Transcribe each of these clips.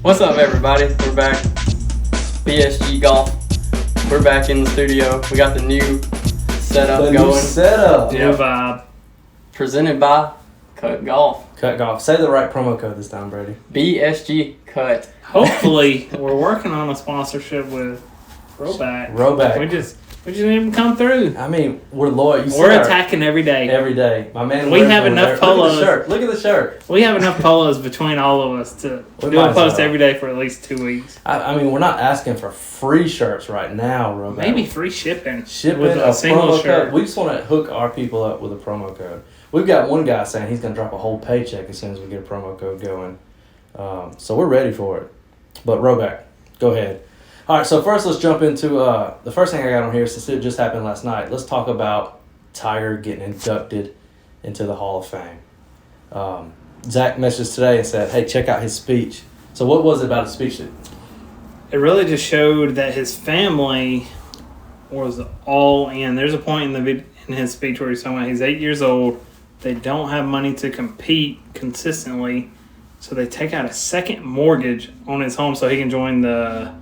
What's up, everybody? We're back. BSG Golf. We're back in the studio. We got the new setup going. New setup. Yeah. Vibe. Presented by Cut Golf. Cut Golf. Say the right promo code this time, Brady. BSGCUT. Hopefully, we're working on a sponsorship with Roback. Roback. We just didn't come through. I mean, we're loyal. We're attacking every day. Every day. My man. We have enough polos. Look at the shirt. We have enough polos between all of us to do a post every day for at least 2 weeks. I mean, we're not asking for free shirts right now, Roback. Maybe free shipping. Shipping with a single promo shirt. code. We just want to hook our people up with a promo code. We've got one guy saying he's going to drop a whole paycheck as soon as we get a promo code going. So we're ready for it. But Roback, go ahead. All right, so first let's jump into the first thing I got on here, since it just happened last night. Let's talk about Tiger getting inducted into the Hall of Fame. Zach messaged today and said, hey, check out his speech. So what was it about his speech? It really just showed that his family was all in. There's a point in his speech where he's talking about he's 8 years old. They don't have money to compete consistently, so they take out a second mortgage on his home so he can join the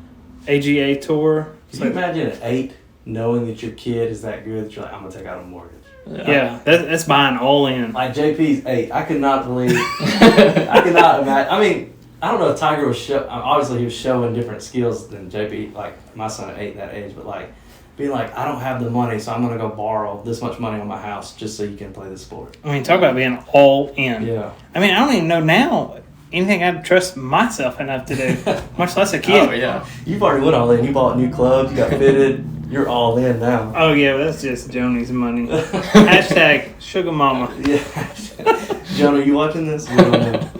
AGA tour. Can you imagine at 8 knowing that your kid is that good that you're like, I'm going to take out a mortgage? Yeah, that's buying all in. Like JP's 8. I could not believe. I could not imagine. I mean, I don't know if Tiger was obviously he was showing different skills than JP, like my son at 8 that age, but like being like, I don't have the money, so I'm going to go borrow this much money on my house just so you can play the sport. I mean, talk about being all in. Yeah. I mean, I don't even know now anything I'd trust myself enough to do, much less a kid. Oh, yeah. You've already went all in. You bought new clubs, you got fitted. You're all in now. Oh, yeah, that's just Joni's money. Hashtag sugar mama. Yeah. John, are you watching this? No,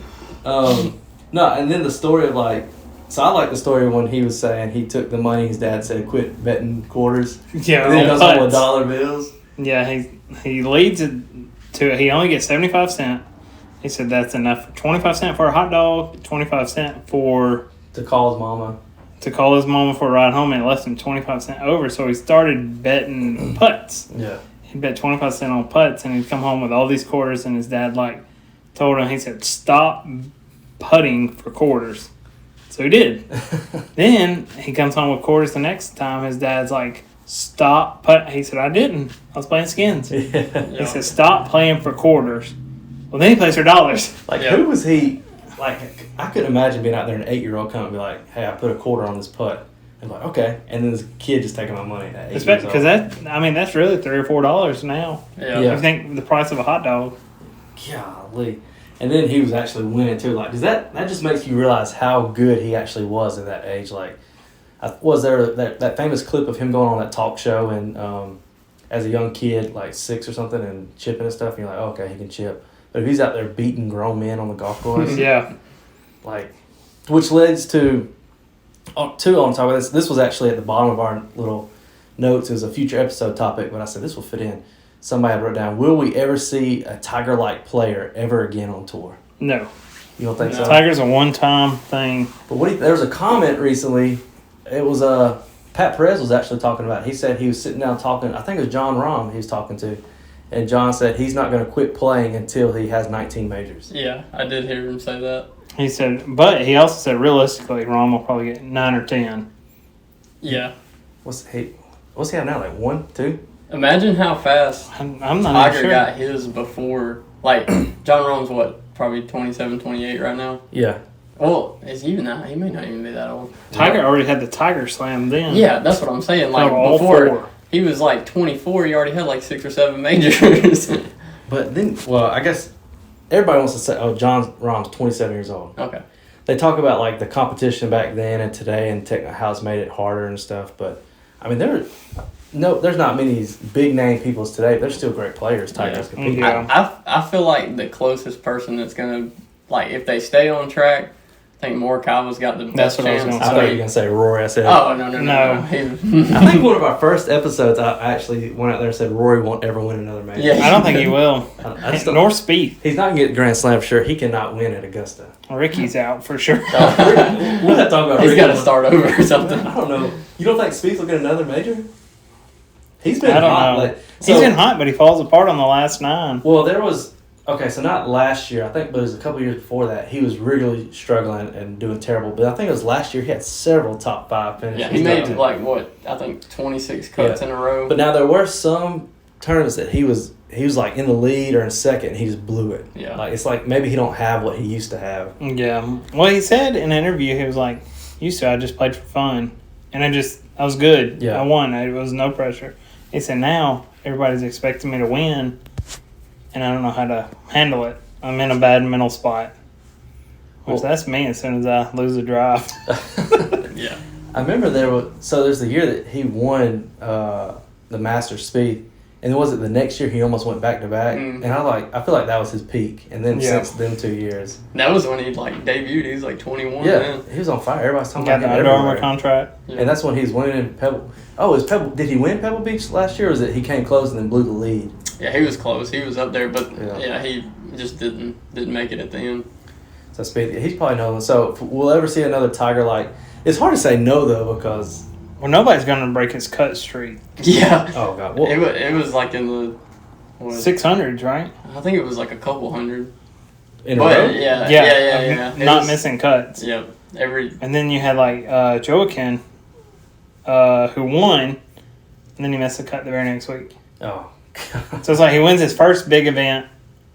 and then the story of so I like the story when he was saying he took the money, his dad said, quit betting quarters. Yeah, and then he goes on with dollar bills. Yeah, he leads it to he only gets 75 cents. He said that's enough for 25 cents for a hot dog, 25 cents to call his mama. To call his mama for a ride home, and it left him 25 cents over. So he started betting putts. Yeah. He'd bet 25 cents on putts, and he'd come home with all these quarters, and his dad told him, he said, stop putting for quarters. So he did. Then he comes home with quarters the next time. His dad's like, stop putting. He said, I didn't. I was playing skins. Yeah. He said, stop playing for quarters. Well, then he plays for dollars. Who was he? I couldn't imagine being out there, an 8-year-old coming and be like, hey, I put a quarter on this putt. And like, okay. And then this kid just taking my money at 8 years old. Because that's really $3 or $4 now. Yeah. I think the price of a hot dog. Golly. And then he was actually winning too. Like, that just makes you realize how good he actually was at that age. Like, was there that famous clip of him going on that talk show and as a young kid, like 6 or something, and chipping and stuff, and you're like, oh, okay, he can chip. But if he's out there beating grown men on the golf course, Yeah. Which leads to on top of this. This was actually at the bottom of our little notes. It was a future episode topic, but I said this will fit in. Somebody had wrote down, will we ever see a Tiger-like player ever again on tour? No. You don't think so? Tiger's a one-time thing. But there was a comment recently. It was Pat Perez was actually talking about it. He said he was sitting down talking. I think it was John Rahm he was talking to. And John said he's not going to quit playing until he has 19 majors. Yeah, I did hear him say that. He said, but he also said realistically, Rahm will probably get 9 or 10. Yeah. What's he have now? Like 1, 2? Imagine how fast I'm not Tiger sure. got his before. John Rahm's probably 27, 28 right now? Yeah. Well, is he even that? He may not even be that old. Tiger already had the Tiger Slam then. Yeah, that's what I'm saying. all Before 4. he was 24, he already had 6 or 7 majors. But then, I guess everybody wants to say, oh, John Rahm's 27 years old. Okay. They talk about the competition back then and today and how it's made it harder and stuff. But I mean, there's not many big name people as today. But they're still great players. Tiger's competing. Yeah. I feel like the closest person that's gonna if they stay on track, I think Morikawa's got the best That's what I was chance. gonna I thought you were gonna say Rory. I said, Oh no. No. I think one of our first episodes, I actually went out there and said Rory won't ever win another major. Yeah. I don't think he will. I just don't- Nor Spieth. He's not gonna get Grand Slam for sure. He cannot win at Augusta. Ricky's out for sure. We'll have to talk about. He's Ricky. got to start over or something. I don't know. You don't think Spieth will get another major? He's been I don't hot. know. He's been hot, but he falls apart on the last 9. Well, there was okay, so not last year, I think, but it was a couple years before that. He was really struggling and doing terrible. But I think it was last year he had several top 5 finishes. Yeah, he made like what I think 26 cuts in a row. But now there were some tournaments that he was like in the lead or in second, and he just blew it. Yeah, like it's like maybe he don't have what he used to have. Yeah. Well, he said in an interview he was like, "Used to I just played for fun, and I was good. Yeah. I won. It was no pressure." He said now everybody's expecting me to win, and I don't know how to handle it. I'm in a bad mental spot. Which that's me as soon as I lose a drive. Yeah. I remember there's the year that he won the Masters Speed, and was it the next year he almost went back to back? And I feel like that was his peak, and then since them 2 years, that was when he like debuted. He was like 21. Yeah, man. he was on fire. Everybody's talking Got about the him Under Armour everywhere. contract. Yeah. And that's when he's winning Pebble. Oh, is Pebble? Did he win Pebble Beach last year, or was it he came close and then blew the lead? Yeah, he was close. He was up there, but Yeah. he just didn't make it at the end. So Speed, he's probably no. So if we'll ever see another Tiger like. It's hard to say no though because. Well, nobody's going to break his cut streak. Yeah. Oh God. It was like in the 600s, right? I think it was like a couple hundred. In a row? Yeah. Not missing cuts. Yeah. And then you had like Joaquin, who won, and then he missed the cut the very next week. Oh. So it's like he wins his first big event,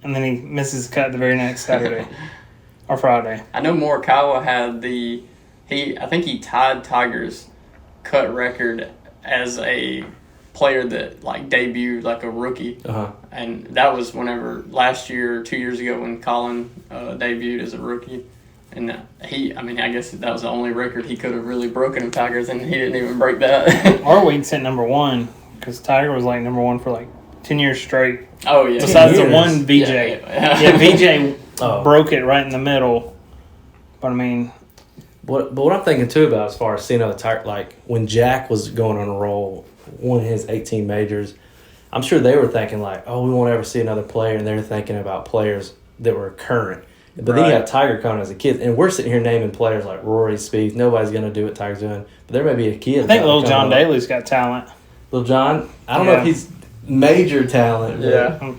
and then he misses the cut the very next Saturday or Friday. I know Morikawa had I think he tied Tiger's cut record as a player that like debuted like a rookie. And that was whenever last year or 2 years ago when Colin debuted as a rookie. And I guess that was the only record he could have really broken in Tigers, and he didn't even break that. Our week's at number one because Tiger was like number one for like 10 years straight. Oh yeah. Besides the one VJ. Yeah. VJ broke it right in the middle. But I mean, But what I'm thinking too about as far as seeing other Tiger, like when Jack was going on a roll, won his 18 majors, I'm sure they were thinking like, oh, we won't ever see another player, and they're thinking about players that were current. But then you have Tiger coming as a kid, and we're sitting here naming players like Rory, Spieth. Nobody's going to do what Tiger's doing, but there may be a kid. I think Little John Daly's got talent. Little John, I don't know if he's major talent. Yeah.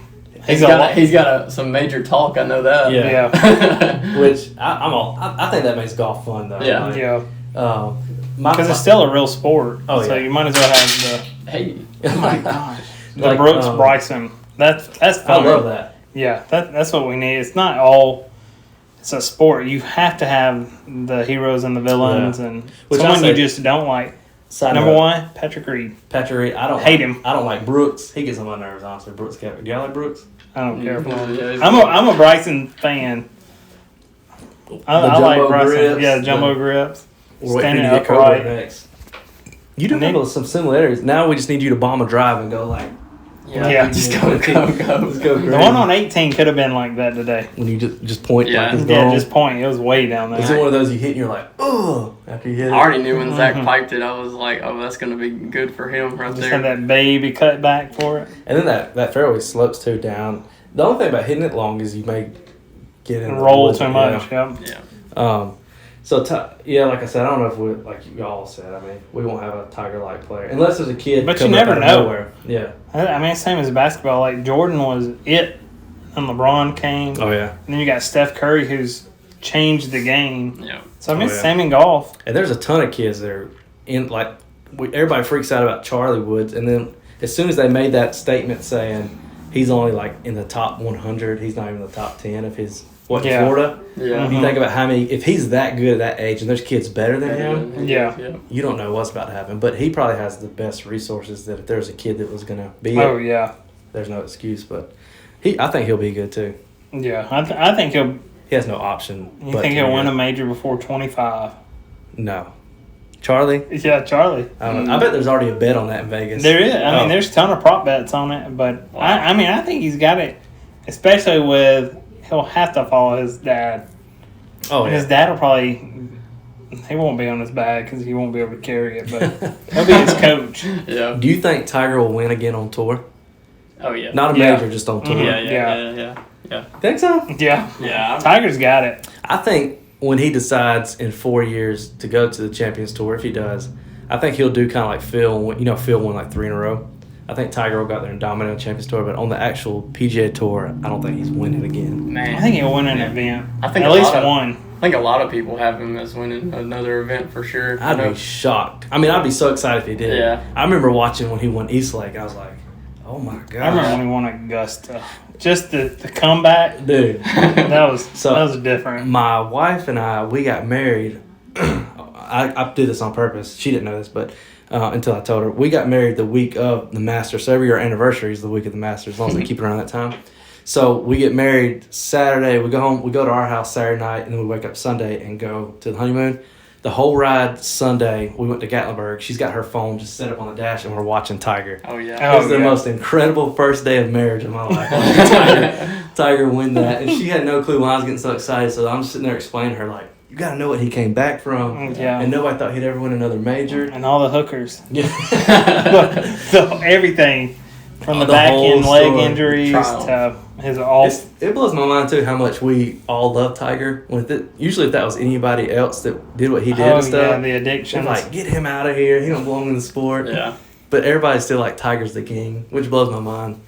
He's got some major talk. I know that. Yeah. Which I think that makes golf fun though. Yeah. Like, Yeah. Because it's still a real sport. Oh, so you might as well have Hey. oh my gosh. The Like, Brooks Bryson. That's fun. I love that. Yeah, that's what we need. It's not all. It's a sport. You have to have the heroes and the villains and Which someone I you say- just don't like. Side Number note, one, Patrick Reed. Patrick Reed. I don't Hate like, him. I don't like Brooks. He gets on my nerves, honestly. Brooks Koepka. Do y'all like Brooks? I don't care for him. Yeah, I'm a Bryson fan. I like jumbo Bryson. grips, Yeah, jumbo grips. We're waiting Standing for you to get Cobra upright. next. You do have some similarities. Now we just need you to bomb a drive and go like. Yeah. Just go. Let's go The one on 18 could have been like that today. when you just point Yeah. like it's Yeah, gone. just point. It was way down Is it there. one of those you hit and you're like, oh, after you hit it? I already knew when Zach piped it. I was like, oh, that's going to be good for him right Just there. had that baby cut back for it. And then that fairway slopes too down. The only thing about hitting it long is you may get in And the roll woods, too much. Yep. Yeah. So like I said, I don't know if we like you all said. I mean, we won't have a Tiger-like player unless there's a kid. But you coming up never out of know. Nowhere. Yeah. I mean, same as basketball. Like Jordan was it, and LeBron came. Oh yeah. And then you got Steph Curry, who's changed the game. Yeah. So I mean, Oh, yeah. same in golf. And there's a ton of kids that are in like everybody freaks out about Charlie Woods, and then as soon as they made that statement saying he's only like in the top 100, he's not even in the top 10 of his Florida. Yeah. You think about how many if he's that good at that age and there's kids better than him, Yeah. you don't know what's about to happen. But he probably has the best resources that if there's a kid that was gonna be Oh it, yeah, there's no excuse. But I think he'll be good too. yeah. I think he'll. He has no option. You but think to he'll be win a good. major before 25? No. Charlie? Yeah, Charlie. I don't know. I bet there's already a bet on that in Vegas. There is. I Oh. mean, there's a ton of prop bets on it, but Wow. I think he's got it. Especially with he'll have to follow his dad. Oh, His yeah. dad will probably. He won't be on his bag because he won't be able to carry it, but he'll be his coach. Yeah. Do you think Tiger will win again on tour? Oh, yeah. Not a Yeah. major, just on tour. Mhm. Yeah. Think so? Yeah, Yeah. Tiger's got it. I think when he decides in 4 years to go to the Champions Tour, if he does, I think he'll do kind of like Phil. You know, Phil won like 3 in a row. I think Tiger will go out there and dominate on the Champions Tour, but on the actual PGA Tour, I don't think he's winning again. Man, I think he'll win an event. I think at least one. I think a lot of people have him as winning another event for sure. I'd be shocked. I mean, I'd be so excited if he did. Yeah. I remember watching when he won Eastlake. I was like, oh my god. I remember when he won Augusta. Just the comeback, dude. that was different. My wife and I, we got married. I did this on purpose. She didn't know this, but until I told her, we got married the week of the Masters. So every year our anniversary is the week of the Masters, as long as they keep it around that time. So we get married Saturday. We go home. We go to our house Saturday night, and then we wake up Sunday and go to the honeymoon. The whole ride Sunday, we went to Gatlinburg. She's got her phone just set up on the dash, and we're watching Tiger. Oh, yeah. It was the most incredible first day of marriage of my life. Tiger win that. And she had no clue why I was getting so excited. So I'm just sitting there explaining to her, like, you got to know what he came back from. Yeah. And nobody thought he'd ever win another major. And all the hookers. Yeah. Everything. From the The back whole end leg story. injuries to his all. It blows my mind, too, how much we all love Tiger. Usually if that was anybody else that did what he did and stuff. Yeah, the addictions. Like, get him out of here. He don't belong in the sport. Yeah. But everybody's still like, Tiger's the king, which blows my mind.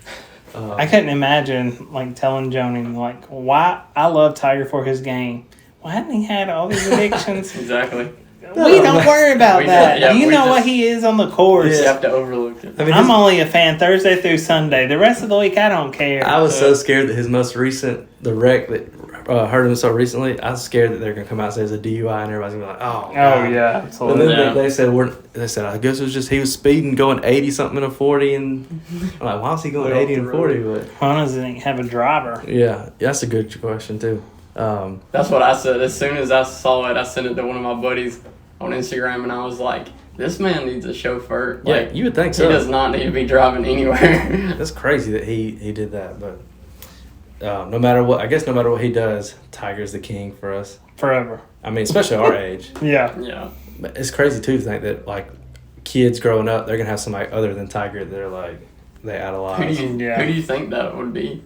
I couldn't imagine, like, telling Joni, like, why I love Tiger for his game. Why hadn't he had all these addictions? Exactly. We don't worry about that. You know just, what he is on the course. You have to overlook it. I mean, I'm only a fan Thursday through Sunday. The rest of the week, I don't care. I was so scared that his most recent, the wreck that hurt him so recently, I was scared that they're going to come out and say it's a DUI and everybody's going to be like, oh, God. yeah, And absolutely. then they said, I guess it was just he was speeding, going 80-something in a 40. And I'm like, why was he going 80 and 40? But Why doesn't he have a driver? yeah, that's a good question, too. That's what I said. As soon as I saw it, I sent it to one of my buddies on Instagram, and I was like, this man needs a chauffeur. Yeah, Like, you would think he so. does not need to be driving anywhere. That's crazy that he did that. But no matter what he does, Tiger's the king for us. Forever. I mean, especially our age. Yeah. Yeah. But it's crazy, too, to think that, like, kids growing up, they're going to have somebody other than Tiger that they're, like, they idolize. Who do you think that would be?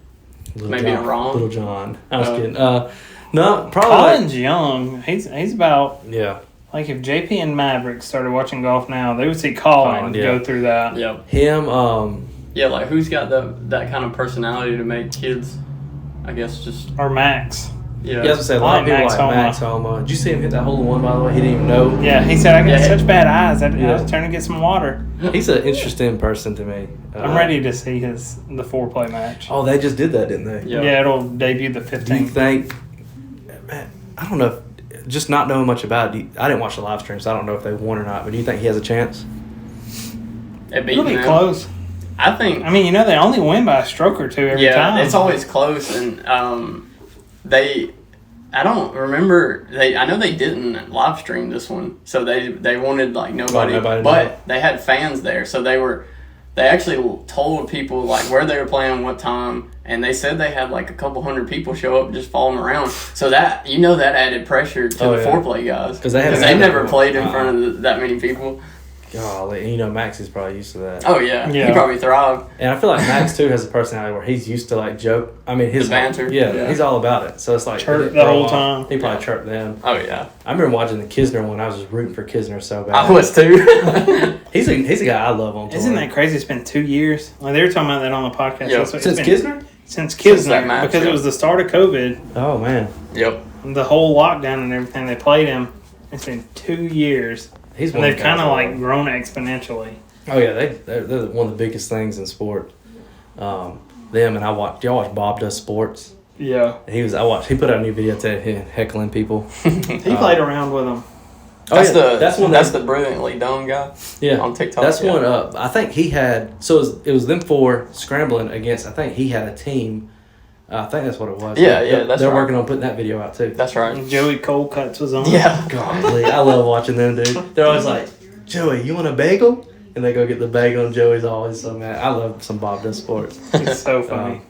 Little Maybe John, Ron? Little John. I was kidding. No, probably. Colin's young. He's about, Yeah. like, if JP and Maverick started watching golf now, they would see Colin yeah. go through that. Yep. Him, Yeah, like, who's got that kind of personality to make kids, I guess, just... Or Max. Yeah. yeah, I was going to say, a lot of people Max like Homa. Max Homa. Did you see him hit that hole in one, by the way? He didn't even know. Yeah, he said, I got Yeah. such bad eyes. I Yeah. was trying to get some water. He's an interesting person to me. I'm ready to see the 4-play match. Oh, they just did that, didn't they? Yeah. Yeah, it'll debut the Do you 15th. think, man, I don't know, just not knowing much about it, I didn't watch the live stream, so I don't know if they won or not, but do you think he has a chance? It beat It'll be them. close. I think... I mean, they only win by a stroke or two every time. Yeah, it's always close, and I don't remember. I know they didn't live stream this one, so they wanted like nobody but they had fans there, so they actually told people like where they were playing, what time, and they said they had like a couple hundred people show up just following around. So that that added pressure to the 4-play guys because they've never played in front of that many people. Golly, Max is probably used to that. Oh yeah, he probably thrived. And I feel like Max too has a personality where he's used to like joke. I mean, his The banter. Yeah, he's all about it. So it's like Chirp the whole time. He probably chirped them. Oh yeah, I remember watching the Kisner one. I was just rooting for Kisner so bad. I was too. He's a guy I love on tour. Isn't that crazy? It's been 2 years. Like they were talking about that on the podcast. Yep. Since Kisner? Since that Kisner, match, because it was the start of COVID. Oh man, Yep. The whole lockdown and everything. They played him. It's been 2 years. he's And one they've of the guys kind of I like love. grown exponentially. Oh yeah, they're one of the biggest things in sport. Them and I watch. Do y'all watch Bob Does Sports? Yeah. He put out a new video today heckling people. He played around with them. That's the brilliantly done guy. Yeah, on TikTok. That's one. I think he had. So it was them 4 scrambling against. I think he had a team. I think that's what it was. Yeah, They're right. working on putting that video out too. That's right. And Joey Coldcuts was on. Yeah. Golly, I love watching them, dude. They're always like, Joey, you want a bagel? And they go get the bagel, and Joey's always so mad. I love some Bob Does Sports. It's so funny.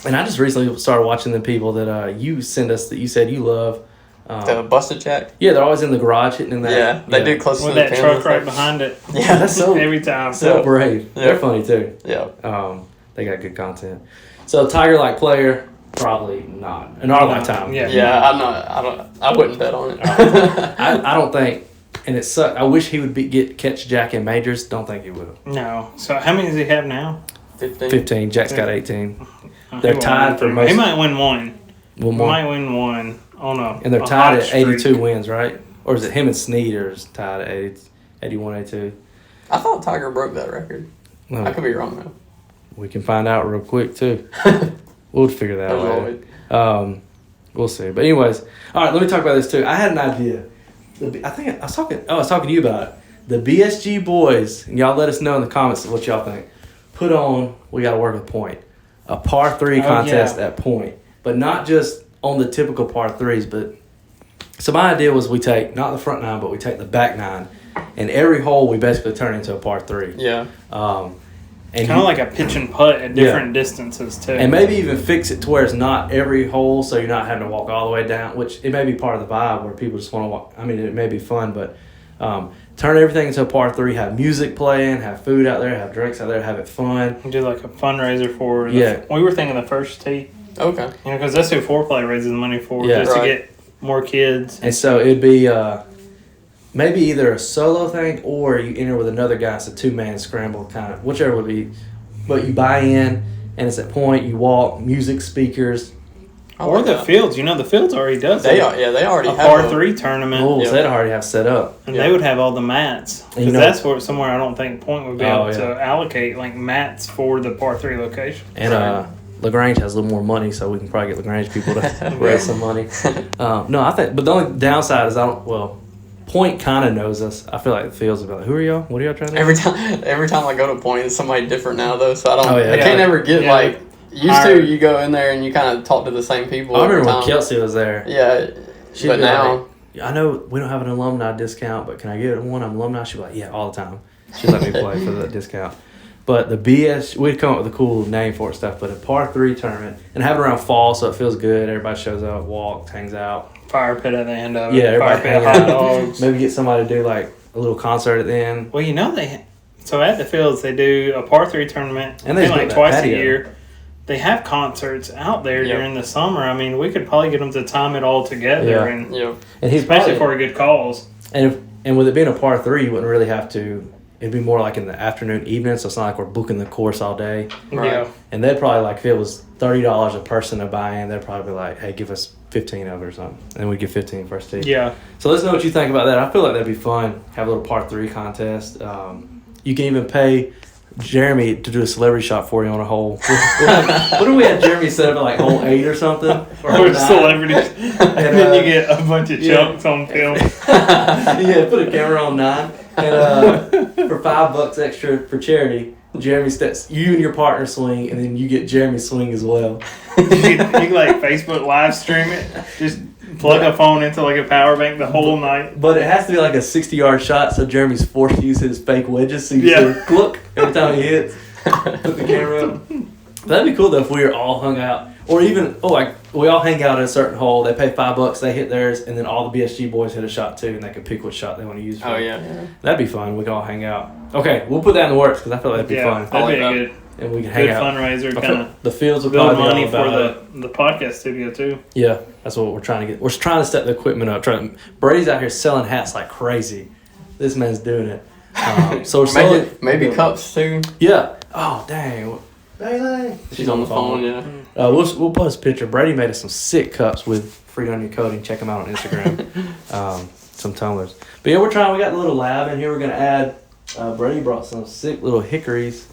And I just recently started watching the people that you send us that you said you love. The busted jack. Yeah, they're always in the garage hitting in that. Yeah, they do close With to the that pins truck and right stuff. behind it. Yeah, that's so Every time. so brave. Yeah. They're funny too. Yeah. They got good content. So Tiger-like player, probably not in our lifetime. Yeah. Yeah, I wouldn't bet on it. I don't think And it sucked. I wish he would catch Jack in majors. Don't think he will. No. So how many does he have now? 15. Jack's got 18. Oh, They're tied for most. He might win one. One more. He might win one. Oh no. And they're tied at 82 wins, right? Or is it him and Sneeder's tied at 81, 82? I thought Tiger broke that record. No. I could be wrong though. We can find out real quick too. We'll figure that out later. We'll see. But anyways, all right. Let me talk about this too. I had an idea. I think I was talking. I was talking to you about it. The BSG boys, and y'all let us know in the comments what y'all think. Put on. We got to work with Point. A par 3 contest at Point, but not just on the typical par 3s. But so my idea was we take not the front 9, but we take the back 9, and every hole we basically turn into a par 3. Yeah. And kind of like a pitch and putt at different distances too. And maybe even fix it to where it's not every hole, so you're not having to walk all the way down, which it may be part of the vibe where people just want to walk. I mean, it may be fun, but turn everything into a par 3, have music playing, have food out there, have drinks out there, have it fun. Do like a fundraiser for we were thinking the first tee. Okay. You know, because that's who Foreplay raises money for, just to get more kids. And so it'd be maybe either a solo thing or you enter with another guy. It's a 2-man scramble kind of, whichever would be. But you buy in, and it's at Point. You walk, music, speakers. Or the fields. You know, the fields already does they already have par 3 tournament. Oh, so they'd already have set up. And they would have all the mats. Because that's somewhere I don't think Point would be able to allocate, like, mats for the par 3 location. And LaGrange has a little more money, so we can probably get LaGrange people to raise some money. No, I think, but the only downside is Point kind of knows us. I feel like the fields would be like, who are y'all? What are y'all trying to do? Every time I go to Point, it's somebody different now, though, so I don't. I can't ever get like used to. You go in there and you kind of talk to the same people. I remember when Kelsey was there. Yeah, but now I know we don't have an alumni discount, but can I get one? I'm alumni. She'd be like, yeah, all the time. She'd let me play for the discount. But the we'd come up with a cool name for it stuff. But a par 3 tournament and have it around fall, so it feels good. Everybody shows up, walks, hangs out. Fire pit at the end of it. Yeah, everybody fire pit, hot dogs. Maybe get somebody to do like a little concert at the end. Well, you know so at the fields they do a par 3 tournament, and they like twice a year. They have concerts out there during the summer. I mean, we could probably get them to time it all together, and especially for a good cause. And with it being a par 3, you wouldn't really have to. It'd be more like in the afternoon, evening, so it's not like we're booking the course all day. Right. Yeah. And they'd probably, like, if it was $30 a person to buy in, they'd probably be like, hey, give us 15 of it or something. And we'd get 15 first tee. Yeah. So let's know what you think about that. I feel like that'd be fun. Have a little par 3 contest. You can even pay Jeremy to do a celebrity shot for you on a hole. What do we have Jeremy set up at, like, hole 8 or something? Or celebrities. And then you get a bunch of chunks on film. Put a camera on 9. And for $5 extra for charity, Jeremy steps. You and your partner swing, and then you get Jeremy swing as well. you can like Facebook live stream it. Just plug a phone into like a power bank the whole night. But it has to be like a 60-yard shot, so Jeremy's forced to use his fake wedges. So you see look every time he hits. Put the camera up. That'd be cool though if we were all hung out, or even we all hang out at a certain hole. They pay $5, they hit theirs, and then all the BSG boys hit a shot too, and they can pick what shot they want to use. That'd be fun. We can all hang out. Okay, we'll put that in the works because I feel like that'd be fun. That'd be a good, and we can hang out. Fundraiser. Kind of the fields will build probably money for the podcast studio too. Yeah, that's what we're trying to get. We're trying to set the equipment up. Brady's out here selling hats like crazy. This man's doing it. So we're selling maybe cups soon. Yeah. Oh dang. Bailey. She's on the phone. Yeah. We'll post a picture. Brady made us some sick cups with free onion coating. Check them out on Instagram. Some tumblers. But yeah, we're trying. We got a little lab in here. We're gonna add. Brady brought some sick little hickories.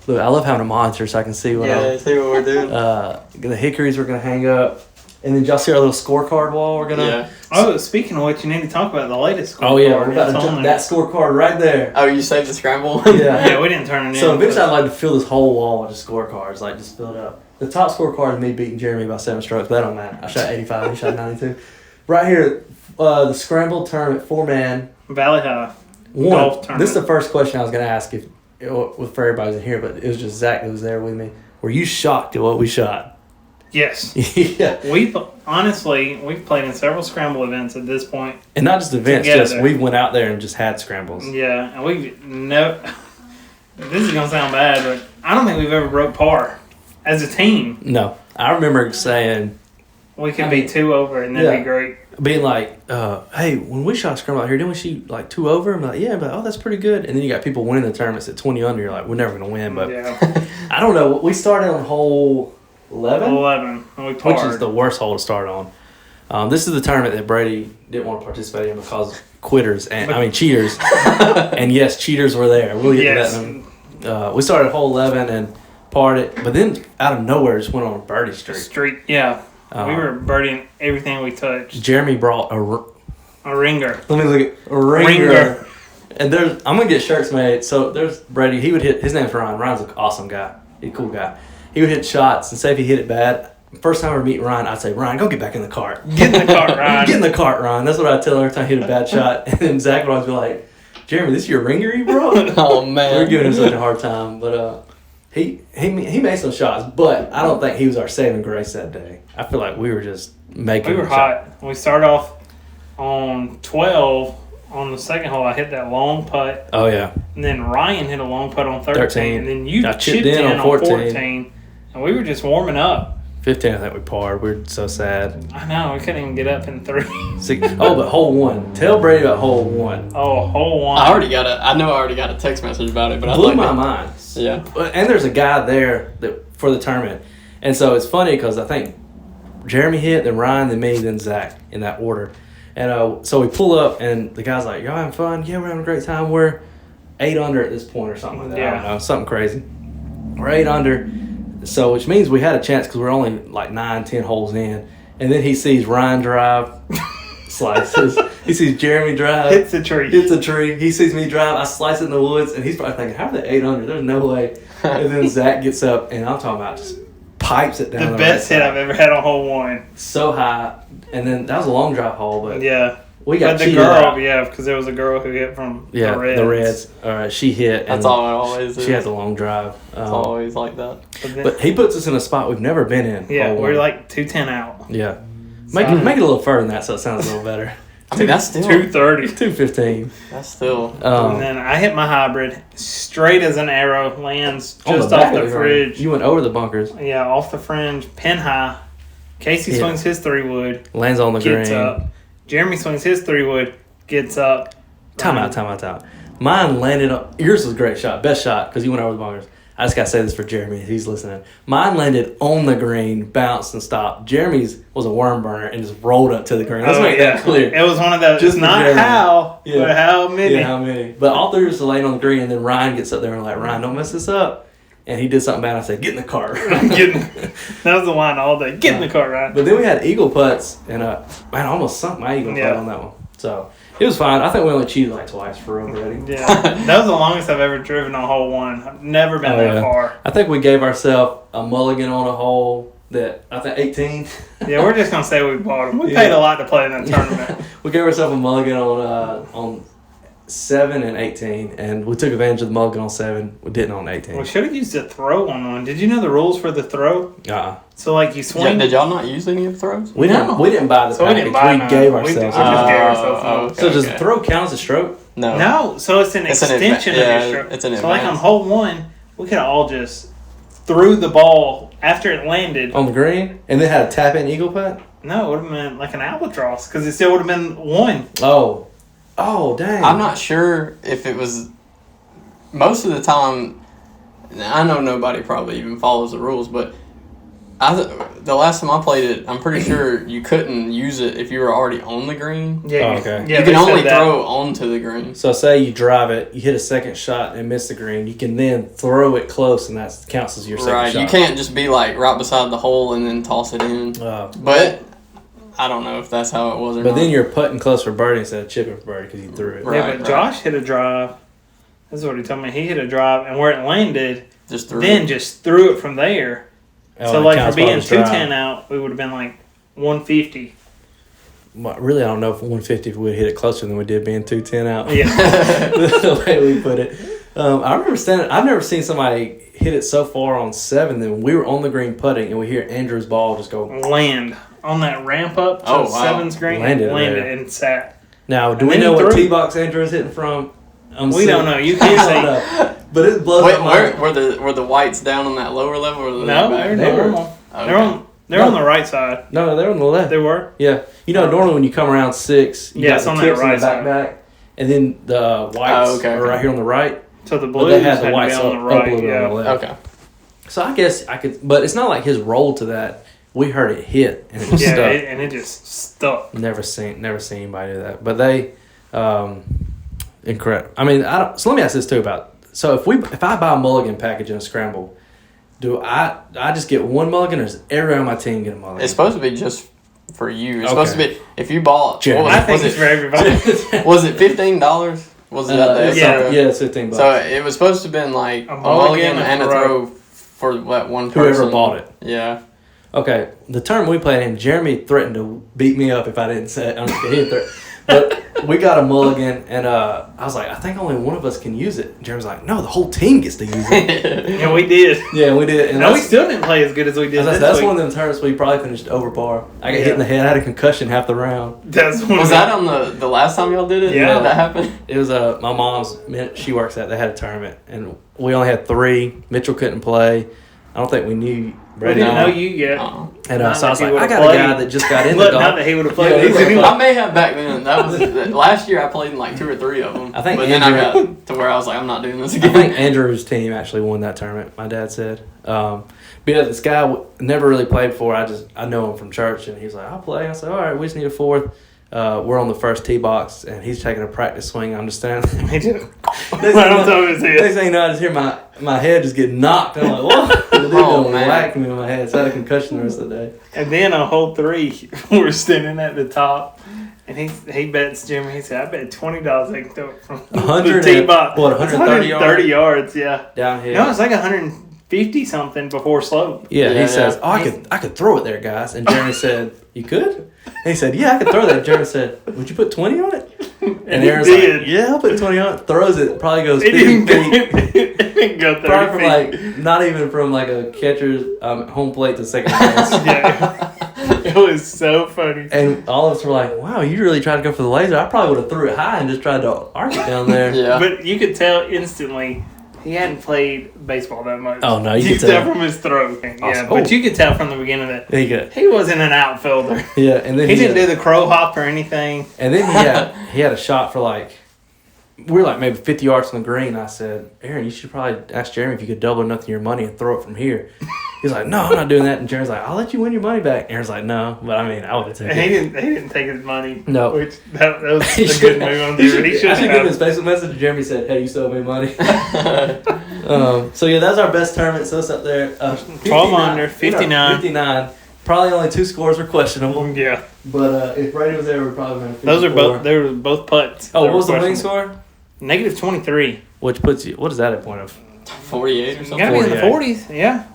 Look, I love having a monitor so I can see what. See what we're doing. The hickories we're gonna hang up. And then y'all see our little scorecard wall we're gonna. Yeah. Oh, speaking of which, you need to talk about the latest scorecard. Oh yeah, we're about to jump that scorecard right there. Oh, you saved the scramble. Yeah, we didn't turn it in. So eventually, I'd like to fill this whole wall with just scorecards, like just fill it up. The top scorecard is me beating Jeremy by 7 strokes, but that don't matter. I shot 85, he shot 92. Right here, the scramble tournament 4-man. Valley High. Golf tournament. This is the first question I was gonna ask for everybody's in here, but it was just Zach that was there with me. Were you shocked at what we shot? Yes. Yeah. We've played in several scramble events at this point. And not just events, just we went out there and just had scrambles. Yeah, and this is gonna sound bad, but I don't think we've ever broke par as a team. No. I remember saying We could be 2 over, and that'd be great. Being like, hey, when we shot scrum out here, didn't we shoot like 2 over? I'm like, yeah, but oh, that's pretty good. And then you got people winning the tournaments at 20 under. You're like, we're never gonna win. But I don't know. We started on hole 11. 11. Which is the worst hole to start on. This is the tournament that Brady didn't want to participate in because quitters and cheaters. And yes, cheaters were there. We'll get to that. We started hole 11 and parred it, but then out of nowhere just went on a birdie streak. Yeah. We were birdieing everything we touched. Jeremy brought a ringer. Let me look at a ringer. And I'm gonna get shirts made. So there's Brady. He would hit. His name's Ryan. Ryan's an awesome guy. He's a cool guy. He would hit shots, and say if he hit it bad. First time I meet Ryan, I'd say, Ryan, go get back in the cart. Get in the cart, Ryan. Get in the cart, Ryan. That's what I tell him every time I hit a bad shot. And then Zach would always be like, Jeremy, this is your ringer you brought? Oh man, we're giving him such a hard time, but he made some shots, but I don't think he was our saving grace that day. I feel like we were just making. We were hot. We started off on 12 on the second hole. I hit that long putt. Oh yeah. And then Ryan hit a long putt on 13. And then you chipped in on 14. And we were just warming up. 15, I think we parred. We were so sad. I know. We couldn't even get up in 3. But hole 1. Tell Brady about hole 1. Oh, hole 1. I already got a text message about it, but blew my mind. Yeah. And there's a guy there for the tournament. And so it's funny because I think Jeremy hit, then Ryan, then me, then Zach in that order. And so we pull up, and the guy's like, y'all having fun? Yeah, we're having a great time. We're 8 under at this point or something like that. Yeah. I don't know, something crazy. We're 8 under. So, which means we had a chance because we're only like 9, 10 holes in. And then he sees Ryan drive, slices. He sees Jeremy drive. Hits a tree. He sees me drive. I slice it in the woods. And he's probably thinking, how are they 8 under? There's no way. And then Zach gets up, and I'm talking about just pipes it down. The best hit I've ever had on hole 1. So high. And then that was a long drive hole. But yeah. We got the girl, because there was a girl who hit from the Reds. The Reds. All right, she hit. That's all it always is. She has a long drive. It's always like that. But he puts us in a spot we've never been in. Yeah, we're like 210 out. Yeah. Make it a little further than that so it sounds a little better. I mean, that's still 230. 215. That's still. And then I hit my hybrid straight as an arrow, lands just off the fridge. You went over the bunkers. Yeah, off the fringe, pin high. Casey swings his 3-wood. Lands on the green. Gets up. Jeremy swings his 3-wood, gets up. Time out. Mine landed on. Yours was a great shot. Best shot because you went over the bunkers. I just got to say this for Jeremy. He's listening. Mine landed on the green, bounced and stopped. Jeremy's was a worm burner and just rolled up to the green. Let's make that clear. It was one of those. Just not how, but how many. Yeah, how many. But all three was laying on the green, and then Ryan gets up there and like, Ryan, don't mess this up. And he did something bad. I said, get in the car. That was the line all day. Get in the car, Ryan. But then we had eagle putts, and man, I almost sunk my eagle putt on that one. So it was fine. I think we only cheated like twice for real already. Yeah, that was the longest I've ever driven on hole 1. I've never been that far. I think we gave ourselves a mulligan on a hole that I think 18. Yeah, we're just gonna say we bought them. We paid a lot to play in that tournament. We gave ourselves a mulligan on 7 and 18, and we took advantage of the mulligan on 7. We didn't on 18. We should have used a throw on one. Did you know the rules for the throw? So like you swing. Did y'all not use any of the throws? We didn't buy the package. We gave ourselves. We just gave ourselves. So does the throw count as a stroke? No. So it's an extension of your stroke. It's an so like on hole 1, we could have all just threw the ball after it landed on the green, and then had a tap in eagle putt. No, it would have been like an albatross because it still would have been 1. Oh, dang. I'm not sure if it was. Most of the time, I know nobody probably even follows the rules, but the last time I played it, I'm pretty sure you couldn't use it if you were already on the green. Yeah, you can only throw onto the green. So say you drive it, you hit a second shot and miss the green, you can then throw it close, and that counts as your second shot. Right, you can't just be like right beside the hole and then toss it in. But I don't know if that's how it was or not. But then you're putting close for birdie instead of chipping for birdie because you threw it. Yeah, but Josh hit a drive. This is what he told me. He hit a drive, and where it landed, just threw it from there. So, like, for being 210 out, we would have been like 150. Well, really, I don't know if 150 if we would hit it closer than we did being 210 out. Yeah. The way we put it. I remember I've never seen somebody hit it so far on 7 that we were on the green putting, and we hear Andrew's ball just go land on that ramp up to 7's green. Landed and sat. Now, do we know what tee box Andrew is hitting from? We don't know. You can't say. But it blows up. Were the whites down on that lower level? Or no, they're normal. Okay. They're on the right side. No, they're on the left. They were? Yeah. You know, normally when you come around 6, you got it's the on tips that right in the back, and then the whites are right here on the right. So the But blues they had the had whites to be on the right. up a little bit on the left. Okay. So I guess I could, but it's not like his roll to that. We heard it hit, and it just stuck. And it just stuck. Never seen anybody do that. But they, incredible. I mean, so let me ask this too about. So if I buy a mulligan package in a scramble, do I just get one mulligan, or does everyone on my team get a mulligan? It's supposed to be just for you. It's supposed to be if you bought. I think it's for everybody. Was it $15? Was it that day? Yeah, it's $15. So it was supposed to have been like a mulligan and a throw for that one person. Whoever bought it. Yeah. Okay, the tournament we played in, Jeremy threatened to beat me up if I didn't say it. I'm just kidding, he didn't but we got a mulligan, and I was like, I think only one of us can use it. Jeremy's like, no, the whole team gets to use it. And we did. Yeah, we did. And we still didn't play as good as we did. That's one of them tournaments where you probably finished over par. I got hit in the head. I had a concussion half the round. Was that on the last time y'all did it? Yeah. That happened? It was my mom's, she works at, they had a tournament, and we only had 3. Mitchell couldn't play. I don't think we knew. We didn't know you yet. And so I was like, I got a guy that just got in the golf. Not that he would have played. I may have back then. That was last year. I played in like 2 or 3 of them. I think, but then I got to where I was like, I'm not doing this again. I think Andrew's team actually won that tournament. My dad said. But yeah, this guy never really played before. I know him from church, and he's like, I'll play. I said, all right, we just need a 4th. We're on the first tee box, and he's taking a practice swing. I'm just standing there. He did. Next thing you know, I just hear my head just get knocked. I'm like, what? The dude whacked me in my head. So I had a concussion the rest of the day. And then on hole 3, we're standing at the top, and he bets Jimmy. He said, I bet $20 they can throw it from the tee box. What, 130 yards? 130 yards, yeah. Downhill. No, it's like 150 something before slope. Yeah, he says, I could throw it there, guys. And Jeremy said, you could? And he said, yeah, I could throw that. Jeremy said, would you put 20 on it? And Aaron's like, yeah, I'll put 20 on it. Throws it, probably goes 50 feet. It didn't go 30 probably feet. from not even from like a catcher's home plate to second base. Yeah. It was so funny. And all of us were like, wow, you really tried to go for the laser. I probably would have threw it high and just tried to arc it down there. Yeah. But you could tell instantly he hadn't played baseball that much. Oh, no, you could tell from his throw. Yeah, but you could tell from the beginning that he wasn't an outfielder. Yeah, and then he didn't do the crow hop or anything. And then he had a shot for like, we were like maybe 50 yards from the green. I said, Aaron, you should probably ask Jeremy if you could double nothing your money and throw it from here. He's like, no, I'm not doing that. And Jeremy's like, I'll let you win your money back. Aaron's like, no, but I mean, I would have taken it. He didn't take his money. No. Which that was a good move on there. He should have. I should give him his Facebook message. Jeremy said, hey, you still owe me money. So yeah, that's our best tournament. So it's up there. 12 under, 59. 59. Probably only 2 scores were questionable. Yeah. But if Brady was there, we'd probably been 54. They were both putts. Oh, what was the winning score? Negative 23. Which puts you, what is that a point of? 48 or something? Gotta be in the 40s, yeah.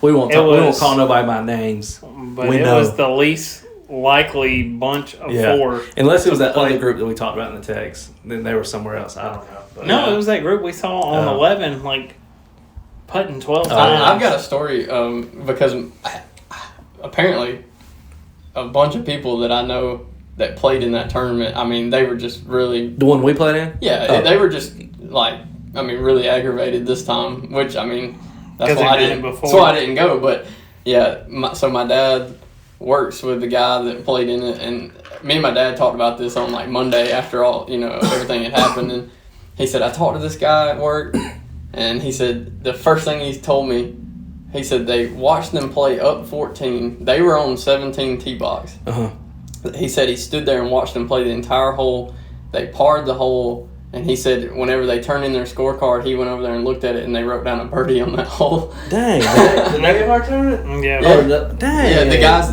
We won't call nobody by names. But it was the least likely bunch of 4. Unless it was that other group that we talked about in the text. Then they were somewhere else. I don't know. But no, it was that group we saw on 11, like, putting 12 times. I've got a story because apparently a bunch of people that I know that played in that tournament, I mean, they were just really... The one we played in? Yeah, they were just, like, I mean, really aggravated this time, which, I mean, that's why I didn't go. But, yeah, so my dad works with the guy that played in it, and me and my dad talked about this on, like, Monday after all, everything had happened, and he said, I talked to this guy at work, and he said, the first thing he told me, he said they watched them play up 14. They were on 17 tee box. Uh-huh. He said he stood there and watched them play the entire hole. They parred the hole, and he said whenever they turned in their scorecard, he went over there and looked at it, and they wrote down a birdie on that hole. Dang. The negative mark tournament? Yeah. Dang. Yeah, the guys,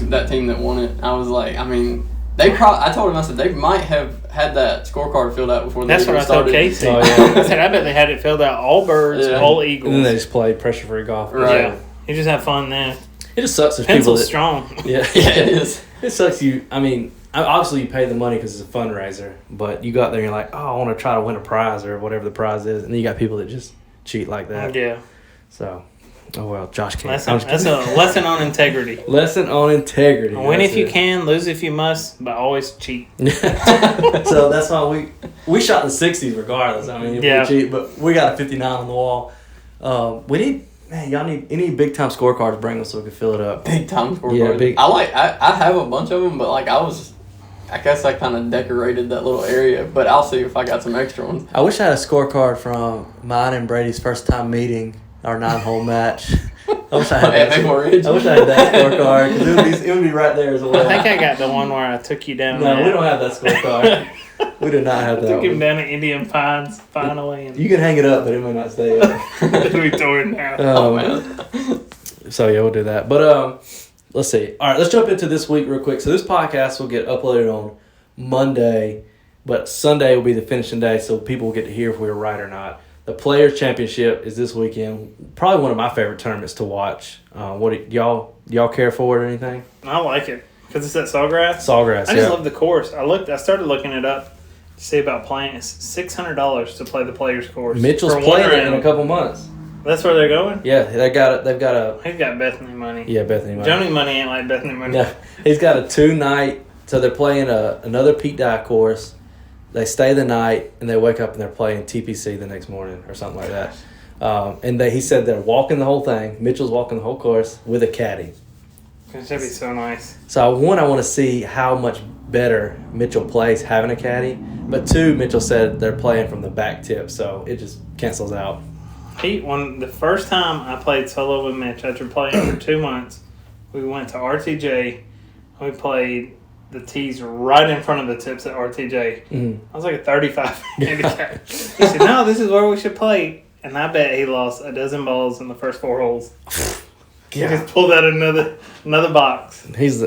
that team that won it, I was like, I mean, I told him, I said, they might have had that scorecard filled out before they started. That's what I told Casey. Oh, yeah. I said, I bet they had it filled out all birds, all eagles. And then they just played pressure-free golf. Right. Yeah. You just have fun there. It just sucks. Pencil's strong. Yeah, it is. It sucks. I mean, obviously you pay the money because it's a fundraiser, but you go out there and you're like, oh, I want to try to win a prize or whatever the prize is, and then you got people that just cheat like that. Yeah. So, oh well, Josh can't. That's a lesson on integrity. Lesson on integrity. Win if you can, lose if you must, but always cheat. So that's why we shot in the 60s regardless. I mean, if we cheat, but we got a 59 on the wall. man, y'all need any big time scorecards, bring them so we can fill it up. Big time scorecard. Yeah, big. I have a bunch of them, but like I guess I kind of decorated that little area, but I'll see if I got some extra ones. I wish I had a scorecard from mine and Brady's first time meeting, our 9-hole match. I wish I had that. I wish I had that scorecard because it would be right there as well. I think I got the one where I took you down. No, we don't have that scorecard. We do not have that. Took him down to Indian Pines finally. And you can hang it up, but it may not stay up. we tore it down. Oh man. So yeah, we'll do that. But let's see. All right, let's jump into this week real quick. So this podcast will get uploaded on Monday, but Sunday will be the finishing day, so people will get to hear if we were right or not. The Players Championship is this weekend. Probably one of my favorite tournaments to watch. What y'all care for it or anything? I like it because it's at Sawgrass. Sawgrass. I just love the course. I started looking it up to see about playing. It's $600 to play the Players course. Mitchell's playing it in a couple months. That's where they're going. Yeah, they've got a. He's got Bethany money. Yeah, Bethany money. Joni money ain't like Bethany money. Yeah, he's got a 2-night. So they're playing another Pete Dye course. They stay the night and they wake up and they're playing TPC the next morning or something like that. And he said they're walking the whole thing. Mitchell's walking the whole course with a caddy. That should be so nice. So I want to see how much better Mitchell plays having a caddy. But 2, Mitchell said they're playing from the back tip, so it just cancels out. The first time I played solo with Mitch after playing for 2 months, we went to RTJ. We played the tees right in front of the tips at RTJ. Mm-hmm. I was like a 35 handicap. He said, "No, this is where we should play." And I bet he lost a dozen balls in the first 4 holes. He just pulled out another box. He's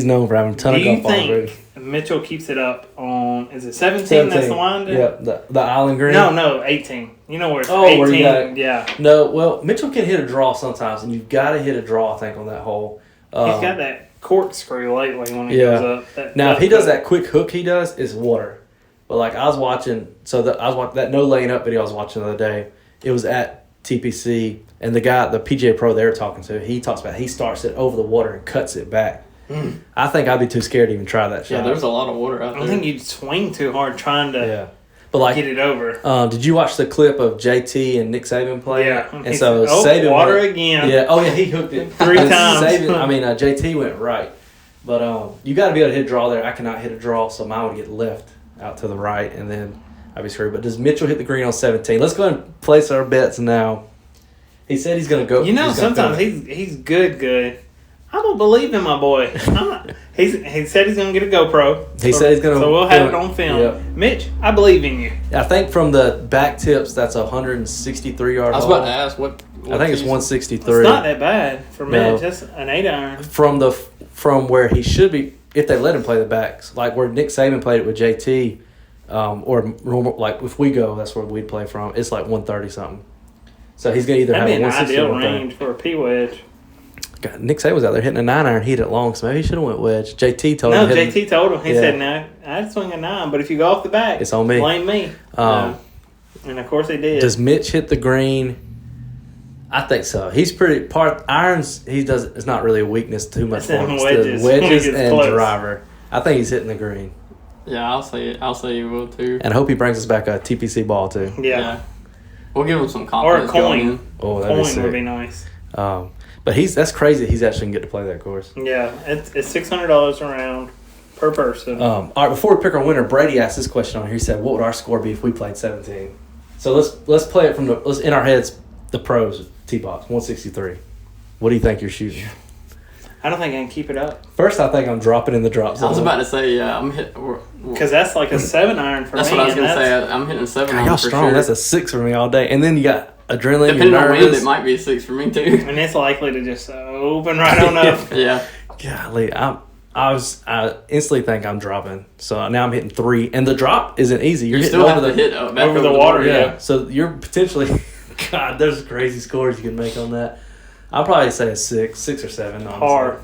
known for having a ton of golf balls. Do you think Mitchell keeps it up on? Is it 17? That's the line? Yeah, the island green. No, 18. You know where it's 18. Where you got, yeah. No, well, Mitchell can hit a draw sometimes, and you've got to hit a draw, I think, on that hole. He's got that corkscrew lately when he goes up. Now, if he does that quick hook he does, it's water. But like I was watching, that no laying up video I was watching the other day. It was at TPC, and the PGA Pro they were talking to, he talks about he starts it over the water and cuts it back. I think I'd be too scared to even try that shot. Yeah, there's a lot of water out there. I think you'd swing too hard trying to get it over. Did you watch the clip of JT and Nick Saban play? Yeah. And so Saban water again. Yeah. Oh yeah, he hooked it 3 times. JT went right, but you got to be able to hit a draw there. I cannot hit a draw, so mine would get left out to the right, and then I'd be screwed. But does Mitchell hit the green on 17? Let's go ahead and place our bets now. He said he's going to go. Sometimes he's good. I don't believe in my boy. He said he's going to get a GoPro. He said he's going to. So we'll have it on film. Yep. Mitch, I believe in you. I think from the back tips, that's a 163-yard. I was about to ask what I think it's 163. It's not that bad for Mitch. That's an 8-iron. From where he should be, if they let him play the backs, like where Nick Saban played it with JT, or like if we go, that's where we'd play from. It's like 130 something. So he's gonna either have a 160 or 130. That'd be an ideal range for a P wedge. God, Nick Saban was out there hitting a 9-iron. He hit it long, so maybe he should have went wedge. JT told him. No, JT told him. He said, "No, I'd swing a 9, but if you go off the back, it's on me. Blame me." And of course he did. Does Mitch hit the green? I think so. He's pretty irons. He does. It's not really a weakness too much for him. Wedges and close. Driver. I think he's hitting the green. Yeah, I'll say he will too. And I hope he brings us back a TPC ball too. Yeah. We'll give him some confidence. Or a coin. Oh, that'd be sick. Would be nice. But that's crazy that he's actually going to get to play that course. Yeah, it's $600 around per person. All right, before we pick our winner, Brady asked this question on here. He said, "What would our score be if we played 17?" So let's play it let's in our heads the pros T-box 163. What do you think you're shooting? I don't think I can keep it up. First, I think I'm dropping in the drop zone. I was about to say, yeah, I'm hitting. Because that's like a 7-iron for me. That's what I was going to say. I'm hitting a 7-iron y'all for strong. sure. That's a 6 for me all day. And then you got adrenaline. Depending on wind, it might be a 6 for me too. And it's likely to just open right on up. Yeah. Golly, I instantly think I'm dropping. So now I'm hitting 3, and the drop isn't easy. You're hitting still have to hit back over the water. Yeah. So you're potentially, God, there's crazy scores you can make on that. I'll probably say a 6 or 7. Honestly. Hard.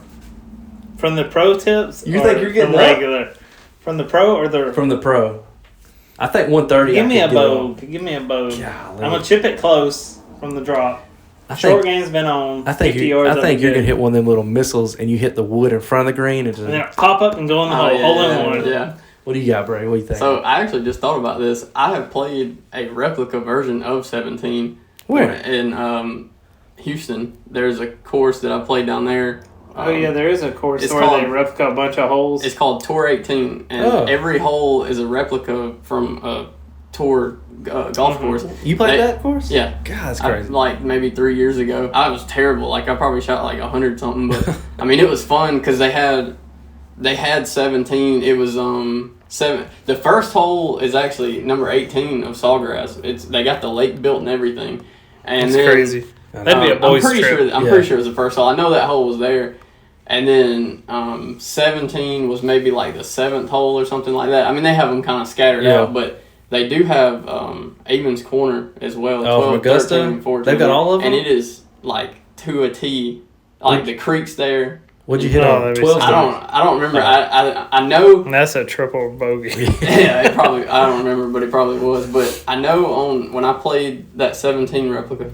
From the pro tips? You think you're getting from regular? From the pro or the... From the pro. I think 130. Give me a bow. Give me a bow. I'm going to chip it close from the drop. Short game's been on. I think you're going to hit one of them little missiles and you hit the wood in front of the green. And then pop up and go in the hole. Hole in one. Yeah. What do you got, Bray? What do you think? So I actually just thought about this. I have played a replica version of 17. Where? In Houston, there's a course that I played down there. Oh yeah, there is a course it's where called- they replica a bunch of holes. It's called Tour 18, and every hole is a replica from a Tour golf course. You played that course? Yeah. God, that's crazy. Like maybe 3 years ago. I was terrible. Like I probably shot like 100 something, but I mean it was fun because they had 17. It was 7. The first hole is actually number 18 of Sawgrass. They got the lake built and everything. And That's crazy. That'd be a boys' I'm pretty trip. sure. I'm pretty sure it was the first hole. I know that hole was there. And then 17 was maybe like the 7th hole or something like that. I mean, they have them kind of scattered out, but they do have Avon's Corner as well. 12, Augusta? 13, 14. They've got all of them? And it is like to a T. Like the creek's there. What'd you hit on? 12? I don't remember. I know. That's a triple bogey. Yeah, it probably. I don't remember, but it probably was. But I know when I played that 17 replica,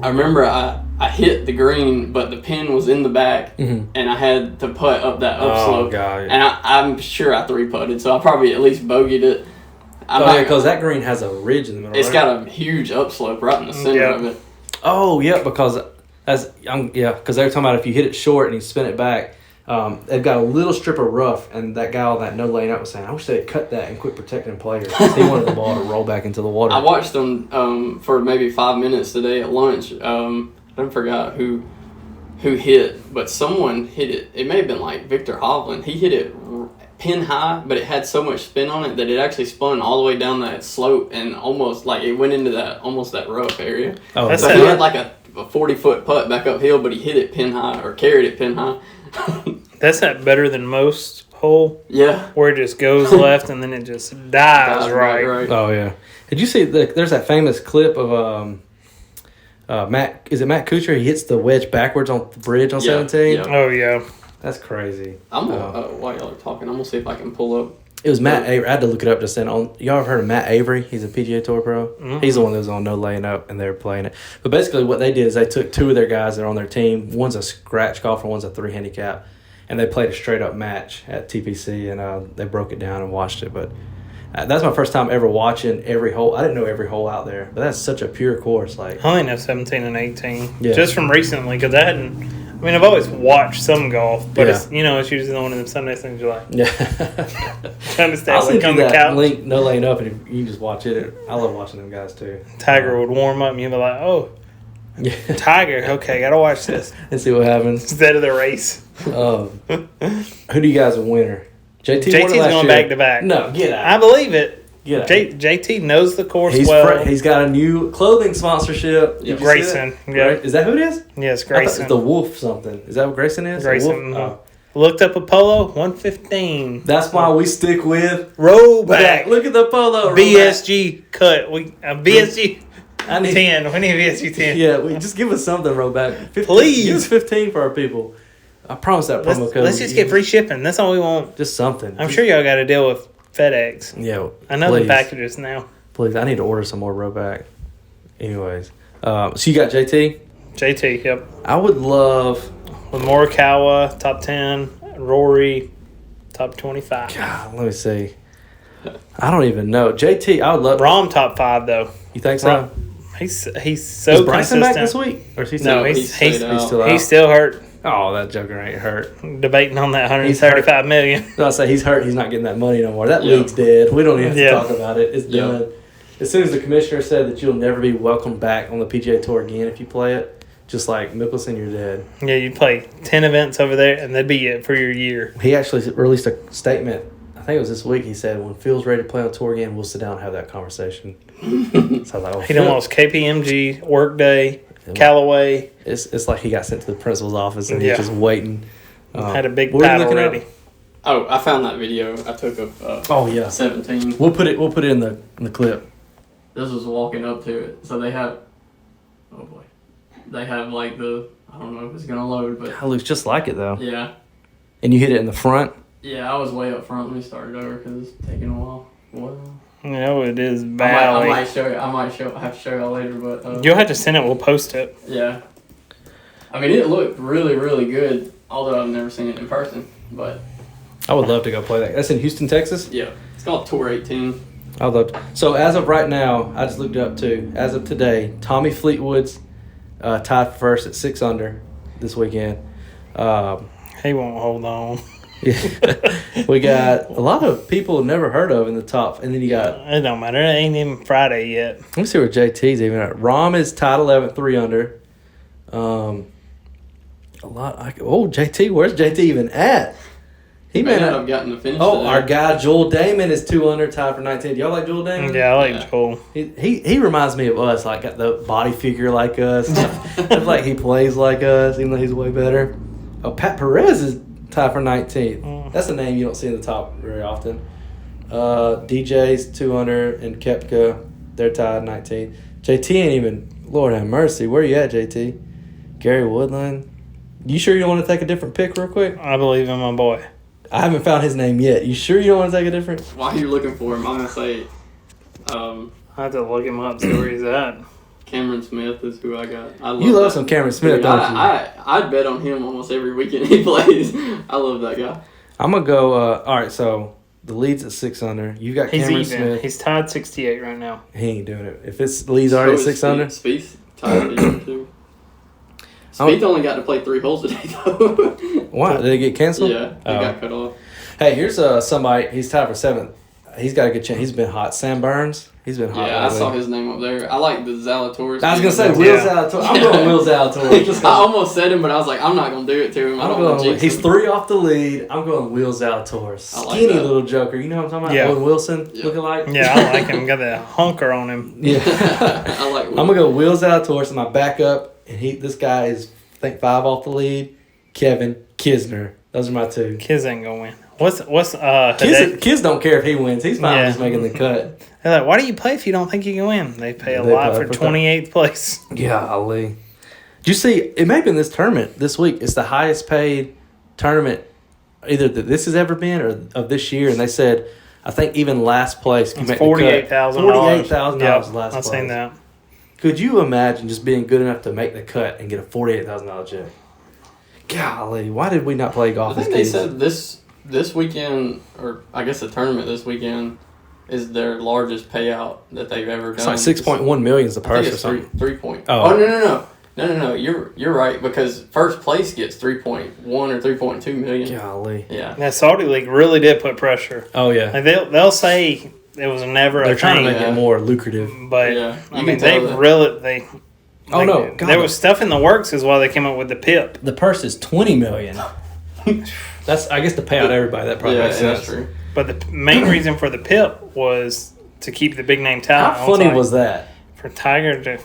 I remember I hit the green, but the pin was in the back, and I had to putt up that upslope. Oh, God. And I'm sure I 3-putted, so I probably at least bogeyed it. Because that green has a ridge in the middle. It's got a huge upslope right in the center of it. Oh, yeah, because because they were talking about if you hit it short and you spin it back, they've got a little strip of rough, and that guy on that no lane up was saying, I wish they'd cut that and quit protecting players. He wanted the ball to roll back into the water. I watched them for maybe 5 minutes today at lunch. I forgot who hit, but someone hit it. It may have been like Victor Hovland. He hit it pin high, but it had so much spin on it that it actually spun all the way down that slope and almost like it went into that rough area. Oh, so he had like a 40-foot putt back uphill, but he hit it pin high or carried it pin high. That's that better than most hole. Yeah. Where it just goes left and then it just dives right. Oh, yeah. Did you see, there's that famous clip of Matt Kuchar? He hits the wedge backwards on the bridge on 17. Yeah. Oh, yeah. That's crazy. I'm gonna, while y'all are talking, I'm going to see if I can pull up. It was Matt Avery. I had to look it up just then. Y'all ever heard of Matt Avery? He's a PGA Tour pro. Mm-hmm. He's the one that was on no laying up, and they were playing it. But basically what they did is they took 2 of their guys that are on their team. One's a scratch golfer, one's a 3 handicap. And they played a straight-up match at TPC, and they broke it down and watched it. But that's my first time ever watching every hole. I didn't know every hole out there, but that's such a pure course. Like I only know 17 and 18. Yeah. Just from recently, because I've always watched some golf, but it's usually the one of them Sunday things you're like, trying to stay awake on the couch. Link no laying up, and you can just watch it. I love watching them guys too. Tiger would warm up, and you'd be like, oh, Tiger, okay, gotta watch this and see what happens instead of the race. Who do you guys a winner? JT's going back to back. No, get out. I believe it. Get out. JT knows the course well. He's got a new clothing sponsorship. Grayson. Yeah. Is that who it is? Yes, Grayson. It's the Wolf something. Is that what Grayson is? Grayson. Oh. Looked up a polo, 115. That's why we stick with Rollback. Look at the polo. BSGCUT. BSG 10. We need BSG 10. Yeah, just give us something, Rollback. Please. Give us 15 for our people. I promise that promo code. Let's just get free shipping. That's all we want. Just something. I'm sure y'all got to deal with FedEx. Yeah. I know the packages now. Please, I need to order some more Rollback. Anyways. So you got JT? JT, yep. I would love... With Morikawa, top 10. Rory, top 25. God, let me see. I don't even know. JT, I would love... Rahm, top 5, though. You think so? He's so Is Bryson consistent. back this week? Or is he still No, he's still out. He's still hurt. Oh, that joker ain't hurt. Debating on that $135 million. No, I say he's hurt. He's not getting that money no more. That league's dead. We don't even have to talk about it. It's done. As soon as the commissioner said that you'll never be welcomed back on the PGA Tour again if you play it, just like Mickelson, you're dead. Yeah, you'd play 10 events over there, and that'd be it for your year. He actually released a statement. I think it was this week. He said, when Phil's ready to play on tour again, we'll sit down and have that conversation. So I was like, he done lost KPMG, Workday, Callaway. It's like he got sent to the principal's office and he's just waiting. Had a big paddle ready. Oh, I found that video I took of 17. We'll put it in the clip. This was walking up to it. So they have like the, I don't know if it's gonna load, but it looks just like it though. Yeah. And you hit it in the front? Yeah, I was way up front. Let me start it over because it's taking a while. No, it is valley. I might show you. I have to show y'all later, but you'll have to send it. We'll post it. Yeah. I mean, it looked really, really good. Although I've never seen it in person, but I would love to go play that. That's in Houston, Texas. Yeah, it's called Tour 18. I'd love to. So as of right now, I just looked it up too. As of today, Tommy Fleetwood's tied for first at 6 under this weekend. He won't hold on. We got a lot of people never heard of in the top, and then you got. It don't matter. It ain't even Friday yet. Let me see where JT's even at. Rom is tied 11th, 3 under. JT, where's JT even at? He may not have gotten to finish. Our guy Joel Damon is 2 under, tied for 19. Y'all like Joel Damon? Yeah, I like Joel. He reminds me of us, like got the body figure like us. I feel like he plays like us, even though he's way better. Oh, Pat Perez is tied for 19th. That's a name you don't see in the top very often. DJ's 2 under, and Koepka, they're tied 19th. JT ain't even, Lord have mercy. Where you at, JT? Gary Woodland. You sure you don't want to take a different pick real quick? I believe in my boy. I haven't found his name yet. You sure you don't want to take a different? While you're looking for him, I'm going to say... I have to look him up, see where he's at. Cameron Smith is who I got. You love some Cameron Smith, don't you? I'd bet on him almost every weekend he plays. I love that guy. I'm going to go... all right, so the lead's at 6 under. You got Cameron Smith. He's tied 68 right now. He ain't doing it. If the lead's already at 6 under... Spieth tied at too. Spieth only got to play 3 holes today, though. Why? Did it get canceled? Yeah, he got cut off. Hey, here's somebody. He's tied for 7th. He's got a good chance. He's been hot. Sam Burns. He's been hot. Yeah, I saw his name up there. I like the Zalatoris. I was going to say Will Zalatoris. I'm going Will Zalatoris. I almost said him, but I was like, I'm not going to do it to him. I don't want to jinx him. He's 3 off the lead. I'm going Will Zalatoris. Skinny little joker. You know what I'm talking about? Yeah. Owen Wilson looking like? Yeah, I like him. Got that hunker on him. Yeah. I like Will. I'm going to go Will Zalatoris in my backup. And this guy is, I think, 5 off the lead. Kevin Kisner. Those are my 2. Kiz ain't going to win. What's Kids don't care if he wins. He's fine just making the cut. They're like, why do you play if you don't think you can win? They pay a lot for 28th place. Golly. Did you see, it may have been this tournament this week. It's the highest paid tournament either that this has ever been or of this year. And they said, I think even last place can make $48,000. $48,000 last place. I've seen that. Could you imagine just being good enough to make the cut and get a $48,000 check? Golly, why did we not play golf? I think they said this weekend, or I guess the tournament this weekend, is their largest payout that they've ever done. It's like $6.1 million is the purse or something. 3 point. Oh, no. You're right, because first place gets 3.1 or 3.2 million. Golly. Yeah. That Saudi League really did put pressure. Oh yeah. Like they'll say it was never a thing. They're trying to make it more lucrative. But I mean, there was stuff in the works is why they came up with the PIP. The purse is $20 million. That's, I guess, to pay out everybody. That probably makes sense. That's true. But the main reason for the PIP was to keep the big name talent. How funny was that? For Tiger to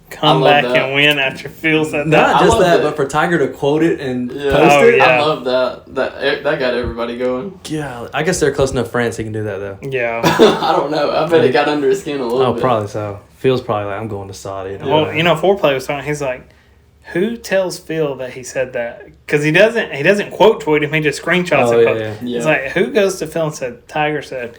come back and win after Phil said that. Not just that, but for Tiger to quote it and post it. I love that. That got everybody going. Yeah, I guess they're close enough friends he can do that, though. Yeah. I don't know. I bet it got under his skin a little bit. Oh, probably so. Phil's probably like, I'm going to Saudi. Well, Foreplay was talking, he's like, who tells Phil that he said that? Because he doesn't quote tweet him, he just screenshots it. Yeah. It's like, who goes to Phil and said, Tiger said,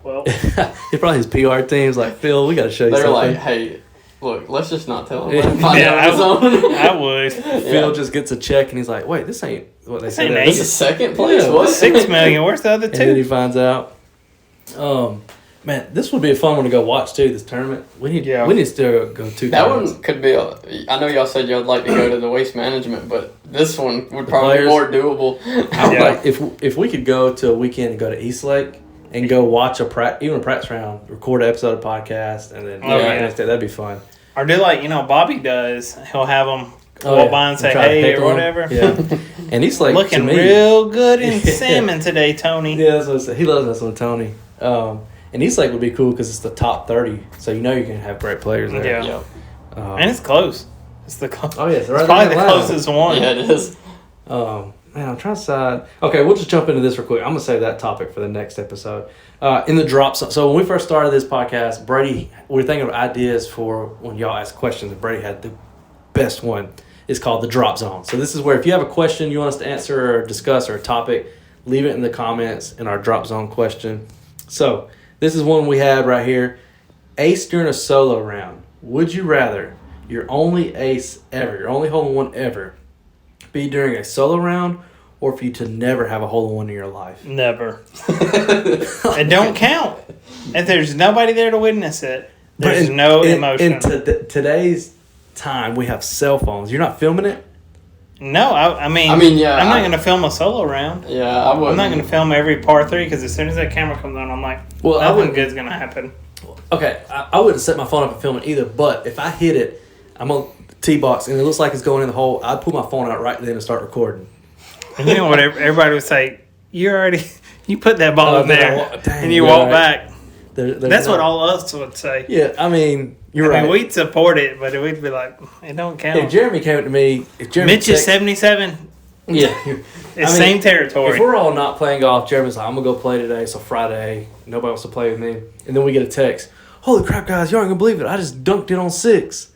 well. It's probably his PR team's like, Phil, we got to show you something. They're like, hey, look, let's just not tell him. Let him find out on his own. I would. Phil just gets a check and he's like, wait, this ain't what they said. This is second place? Yeah. What? $6 million. Where's the other 2? And then he finds out. Man, this would be a fun one to go watch too. This tournament, we need to still go 2 That times. one could be. I know y'all said y'all'd like to go to the Waste Management, but this one would probably be more doable. Like if we could go to a weekend and go to Eastlake and go watch even a practice round, record an episode of podcast, and then next day, that'd be fun. Or do Bobby does. He'll have them go by and say hey or whatever. Yeah, and Eastlake looking real good in salmon today, Tony. Yeah, that's what I said. He loves messing with Tony. And Eastlake would be cool because it's the top 30, so you can have great players there. Yeah. And it's close. It's the Oh yeah, it's probably the closest one. Yeah, it is. Man, I'm trying to decide. Okay, we'll just jump into this real quick. I'm gonna save that topic for the next episode. In the drop zone. So when we first started this podcast, Brady, we were thinking of ideas for when y'all ask questions, and Brady had the best one. It's called the drop zone. So this is where if you have a question you want us to answer or discuss or a topic, leave it in the comments in our drop zone question. So this is one we had right here. Ace during a solo round. Would you rather your only ace ever, your only hole-in-one ever, be during a solo round or for you to never have a hole-in-one in your life? Never. It don't count. If there's nobody there to witness it, there's no emotion. In today's time we have cell phones. You're not filming it? No, I mean, yeah, I'm not going to film a solo round. Yeah, I'm not going to film every par 3 because as soon as that camera comes on, I'm like, nothing good's going to happen. Okay, I wouldn't set my phone up and film it either, but if I hit it, I'm on the tee box and it looks like it's going in the hole, I'd pull my phone out right then and start recording. And you know what everybody would say? You put that ball in there and you walk back. That's what all of us would say. Yeah, I mean, you're right. We'd support it, but we'd be like, it don't count. If Jeremy came to me, Mitch is 77. Yeah. It's same territory. If we're all not playing golf, Jeremy's like, I'm going to go play today, so Friday, nobody wants to play with me. And then we get a text, holy crap, guys, you aren't going to believe it. I just dunked it on 6.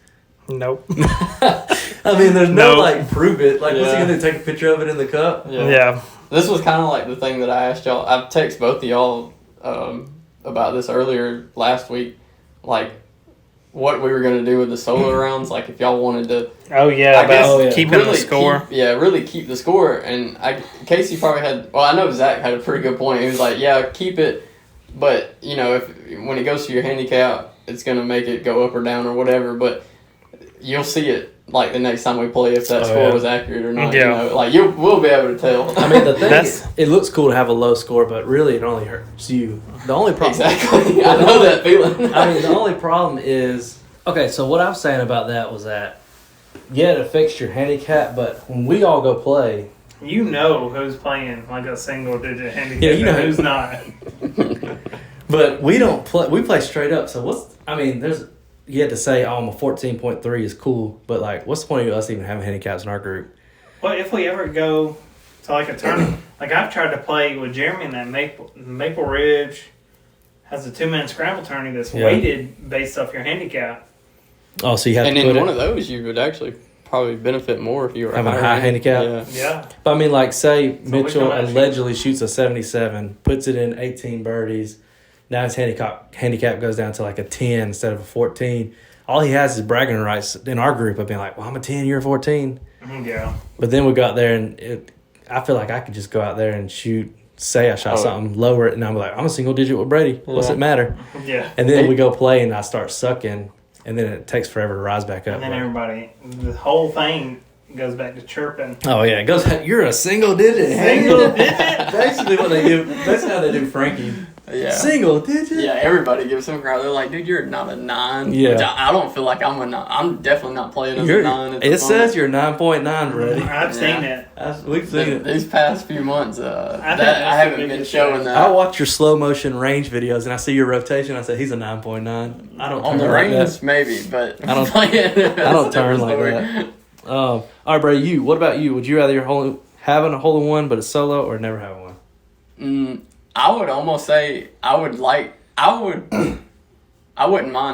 Nope. I mean, there's no, prove it. Like, what's he going to take a picture of it in the cup? Yeah. This was kind of like the thing that I asked y'all. I've texted both of y'all about this earlier last week. Like, what we were going to do with the solo rounds. Like, if y'all wanted to... keeping the score. Really keep the score. And Casey probably had... Well, I know Zach had a pretty good point. He was like, yeah, keep it. But, when it goes to your handicap, it's going to make it go up or down or whatever. But you'll see it, like, the next time we play if that score was accurate or not. Yeah. We'll be able to tell. I mean, the thing is, it looks cool to have a low score, but really it only hurts you. The only problem... Exactly. I know that feeling. I mean, the only problem is... Okay, so what I was saying about that was that, it affects your handicap, but when we all go play... You know who's playing like a single-digit handicap you know who's not. But we don't play... We play straight up, so there's... You had to say, I'm a 14.3 is cool, but, like, what's the point of us even having handicaps in our group? Well, if we ever go to, like, a tournament... like, I've tried to play with Jeremy in that Maple Ridge... has a 2-man scramble tourney that's weighted based off your handicap. Oh, so you have to put in one of those, you would actually probably benefit more if you were having a high handicap. Yeah. But I mean, like, say Mitchell allegedly shoots a 77, puts it in 18 birdies. Now his handicap goes down to like a 10 instead of a 14. All he has is bragging rights in our group of being like, well, I'm a 10, you're a 14. Yeah. But then we go out there and I feel like I could just go out there and shoot. Say I shot something, lower it, and I'm like, I'm a single digit with Brady. What's it matter? Yeah. And then we go play, and I start sucking, and then it takes forever to rise back up. And then the whole thing goes back to chirping. Oh yeah, it goes. You're a single digit. Basically what they do. That's how they do Frankie. Yeah. Single digit. Yeah, everybody gives him crowd. They're like, dude, you're not a 9. Yeah. Which I don't feel like I'm a 9. I'm definitely not playing as a 9. It says you're 9.9, Brady. I've seen it. We've seen it. These past few months, I haven't been showing that. I watch your slow motion range videos and I see your rotation. I say he's a 9.9. I don't on the range, maybe, but I don't turn like that. All right, Brady. What about you? Would you rather having a hole in one but a solo or never having one? I would almost say I wouldn't mind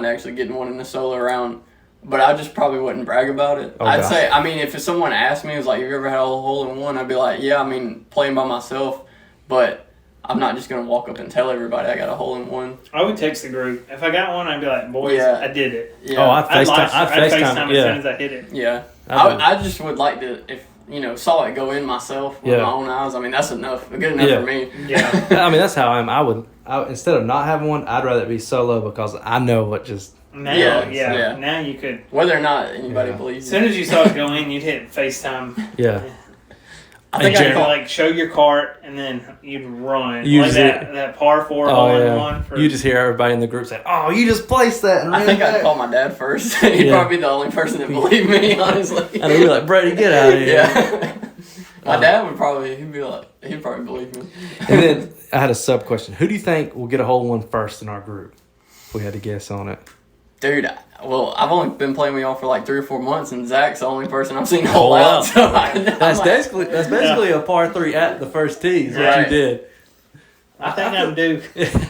actually getting one in the solo round, but I just probably wouldn't brag about it. I'd say, if someone asked me, it was like, have you ever had a hole in one? I'd be like, yeah, playing by myself, but I'm not just going to walk up and tell everybody I got a hole in one. I would text the group. If I got one, I'd be like, boys, I did it. Yeah. Oh, I'd FaceTime as soon as I hit it. Yeah. I just would like to, if saw it go in myself with my own eyes. That's enough. Good enough for me. Yeah. That's how I am. Instead of not having one, I'd rather it be solo because I know what just... Now you could... Whether or not anybody believes as soon as you saw it go in, you'd hit FaceTime. Yeah. I think I could show your cart and then you'd run. That par 4 hole in one. You just hear everybody in the group saying, oh, you just placed that. I think I'd call my dad first. He'd probably be the only person that believed me, honestly. And he'd be like, Brady, get out of here. Yeah. My dad would probably, he'd probably believe me. And then I had a sub question. Who do you think will get a hole in one first in our group? If we had to guess on it. Dude, I've only been playing with y'all for like 3 or 4 months, and Zach's the only person I've seen hole out. So that's basically a par 3 at the first tee is what you did. I think I'm due.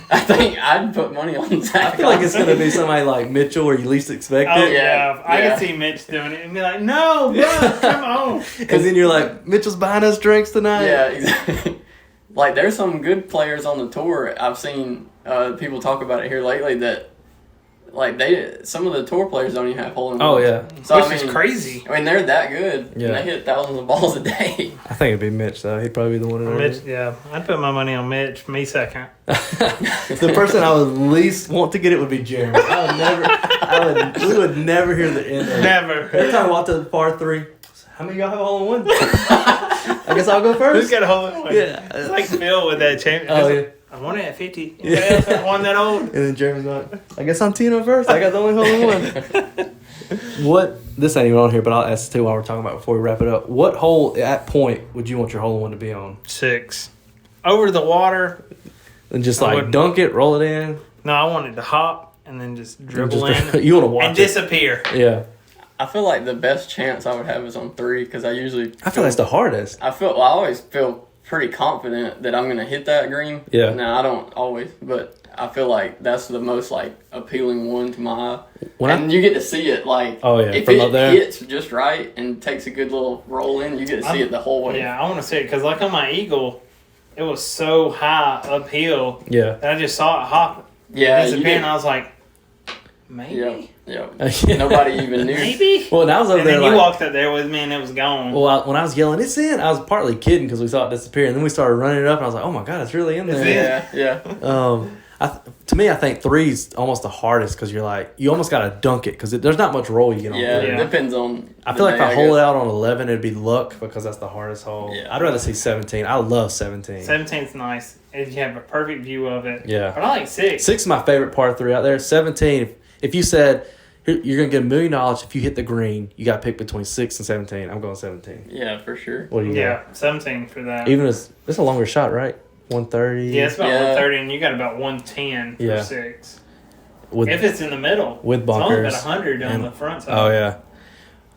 I think I'd put money on Zach. I feel like it's going to be somebody like Mitchell where you least expect it. Oh, yeah. I could see Mitch doing it and be like, no, bro, come on. And then you're like, Mitchell's buying us drinks tonight. Yeah, exactly. Like, there's some good players on the tour. I've seen people talk about it here lately that like some of the tour players don't even have hole-in-ones. Oh, yeah. So, Which is crazy. I mean, they're that good. Yeah. And they hit thousands of balls a day. I think it'd be Mitch, though. He'd probably be the one in there. Mitch, yeah. I'd put my money on Mitch. Me second. The person I would least want to get it would be Jeremy. We would never hear the end of it. Never. Every time I walk to par 3, how many of y'all have a hole-in-one? I guess I'll go first. Who's got a hole in one? Yeah. It's like Phil with that champion. Oh, yeah. I won it at 50. Anybody else have one that old? And then Jeremy's like, I guess I'm Tino first. I got the only hole-in-one. This ain't even on here, but I'll ask too while we're talking about before we wrap it up. What hole at point would you want your hole-in-one to be on? 6. Over the water. And just like dunk it, roll it in? No, I wanted to hop and then just dribble in. You want to watch and disappear. Yeah. I feel like the best chance I would have is on 3 because I feel that's the hardest. I always feel pretty confident that I'm going to hit that green. Yeah. Now, I don't always, but I feel like that's the most like appealing one to my eye. You get to see it like if from it up there. hits just right and takes a good little roll in, you get to see it the whole way. Yeah, I want to see it because like on my Eagle, it was so high uphill that I just saw it hop. Yeah. Disappear, and I was like, maybe. Yeah. Nobody even knew. Maybe. Well, and I was over and there then you walked up there with me and it was gone. Well, when I was yelling, it's in, I was partly kidding because we saw it disappear. And then we started running it up and I was like, oh my God, it's really in there. Yeah. To me, I think 3 is almost the hardest because you're like, you almost got to dunk it because there's not much roll you get on. Yeah, it depends on. I feel like if I hold it out on 11, it'd be luck because that's the hardest hole. Yeah. I'd rather see 17. I love 17. 17's nice. If you have a perfect view of it. Yeah. But I like 6. 6 is my favorite par 3 out there. 17, if you said, you're going to get $1 million if you hit the green, you got to pick between 6 and 17. I'm going 17. Yeah, for sure. What do you got? 17 for that. Even as it's a longer shot, right? 130. Yeah, it's about 130, and you got about 110 for 6. If it's in the middle. With bunkers. It's only about 100 on the front side. Oh, yeah.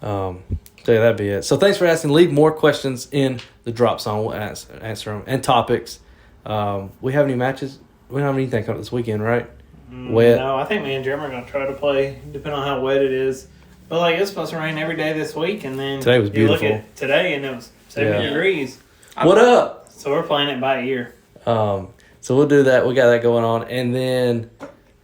So, yeah, that'd be it. So, thanks for asking. Leave more questions in the drop zone. We'll answer them. And topics. We have any matches? We don't have anything coming up this weekend, right? Wet. No, I think me and Jeremy are going to try to play, depending on how wet it is. But, like, it's supposed to rain every day this week, and then today was beautiful. You look at today, and it was 70 degrees. What up? So, we're playing it by ear. So we'll do that. We got that going on, and then,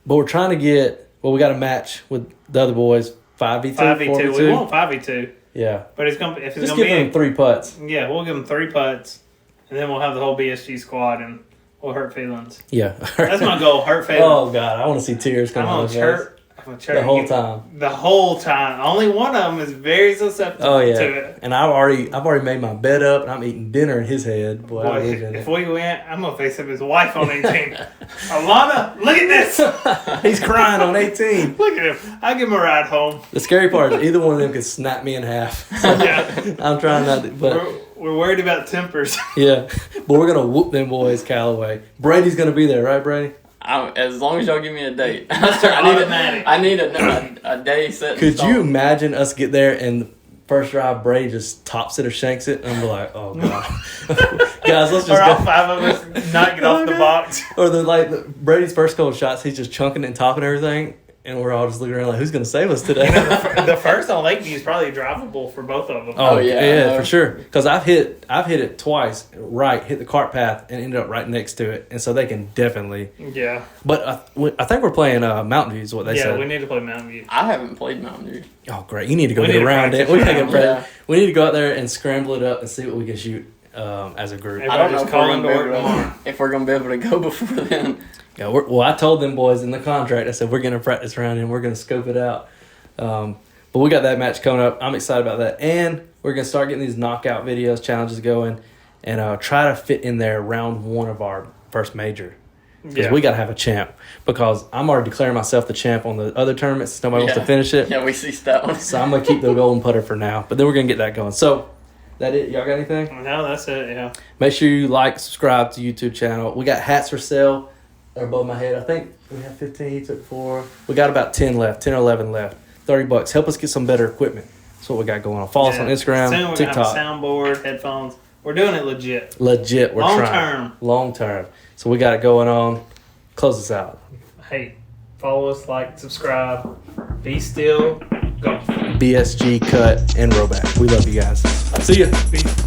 but we're trying to get. Well, we got a match with the other boys. 5v2. 5v2. We want 5v2. Yeah. But it's gonna if it's just gonna give them 3 putts. Yeah, we'll give them 3 putts, and then we'll have the whole BSG squad, and we'll hurt feelings. Yeah. That's my goal. Hurt feelings. Oh God, I want to see tears come out of his face. The whole time. The whole time. Only one of them is very susceptible to it. And I've already made my bed up, and I'm eating dinner in his head. Boy, if we win, I'm gonna face up his wife on 18. Alana, look at this. He's crying on 18. Look at him. I'll give him a ride home. The scary part is either one of them could snap me in half. I'm trying not to, but we're worried about tempers. Yeah, but we're gonna whoop them boys, Callaway. Brady's gonna be there, right, Brady? As long as y'all give me a date. I need a day set. Could you imagine us get there and first drive Brady just tops it or shanks it, and we're like, oh God, guys, let's just or all 5 of us not get off the box. Or Brady's first couple of shots, he's just chunking it and topping everything, and we're all just looking around like, who's gonna save us today? The first on Lakeview is probably drivable for both of them. Oh yeah, for sure. Because I've hit it twice, right, hit the cart path and ended up right next to it, and so they can definitely. Yeah. But I think we're playing Mountain View is what they said. Yeah, we need to play Mountain View. I haven't played Mountain View. Oh great, you need to go get around it. We need to go out there and scramble it up and see what we can shoot as a group. I don't know if we're gonna be able to go before then. Yeah, well, I told them boys in the contract, I said, we're going to practice around and we're going to scope it out. But we got that match coming up. I'm excited about that. And we're going to start getting these knockout videos, challenges going, and try to fit in there round 1 of our first major. Because we got to have a champ. Because I'm already declaring myself the champ on the other tournaments since nobody wants to finish it. Yeah, we ceased that one. So I'm going to keep the golden putter for now. But then we're going to get that going. So, that it? Y'all got anything? No, that's it, yeah. Make sure you subscribe to the YouTube channel. We got hats for sale. They're above my head. I think we have 15. He took 4. We got about 10 left, 10 or 11 left. $30. Help us get some better equipment. That's what we got going on. Follow us on Instagram, soon we're TikTok. Gonna have a soundboard, headphones. We're doing it legit. We're trying. Long term. So we got it going on. Close us out. Hey, follow us, like, subscribe. Be still. Go. BSGCUT and Roback. We love you guys. See ya. Peace.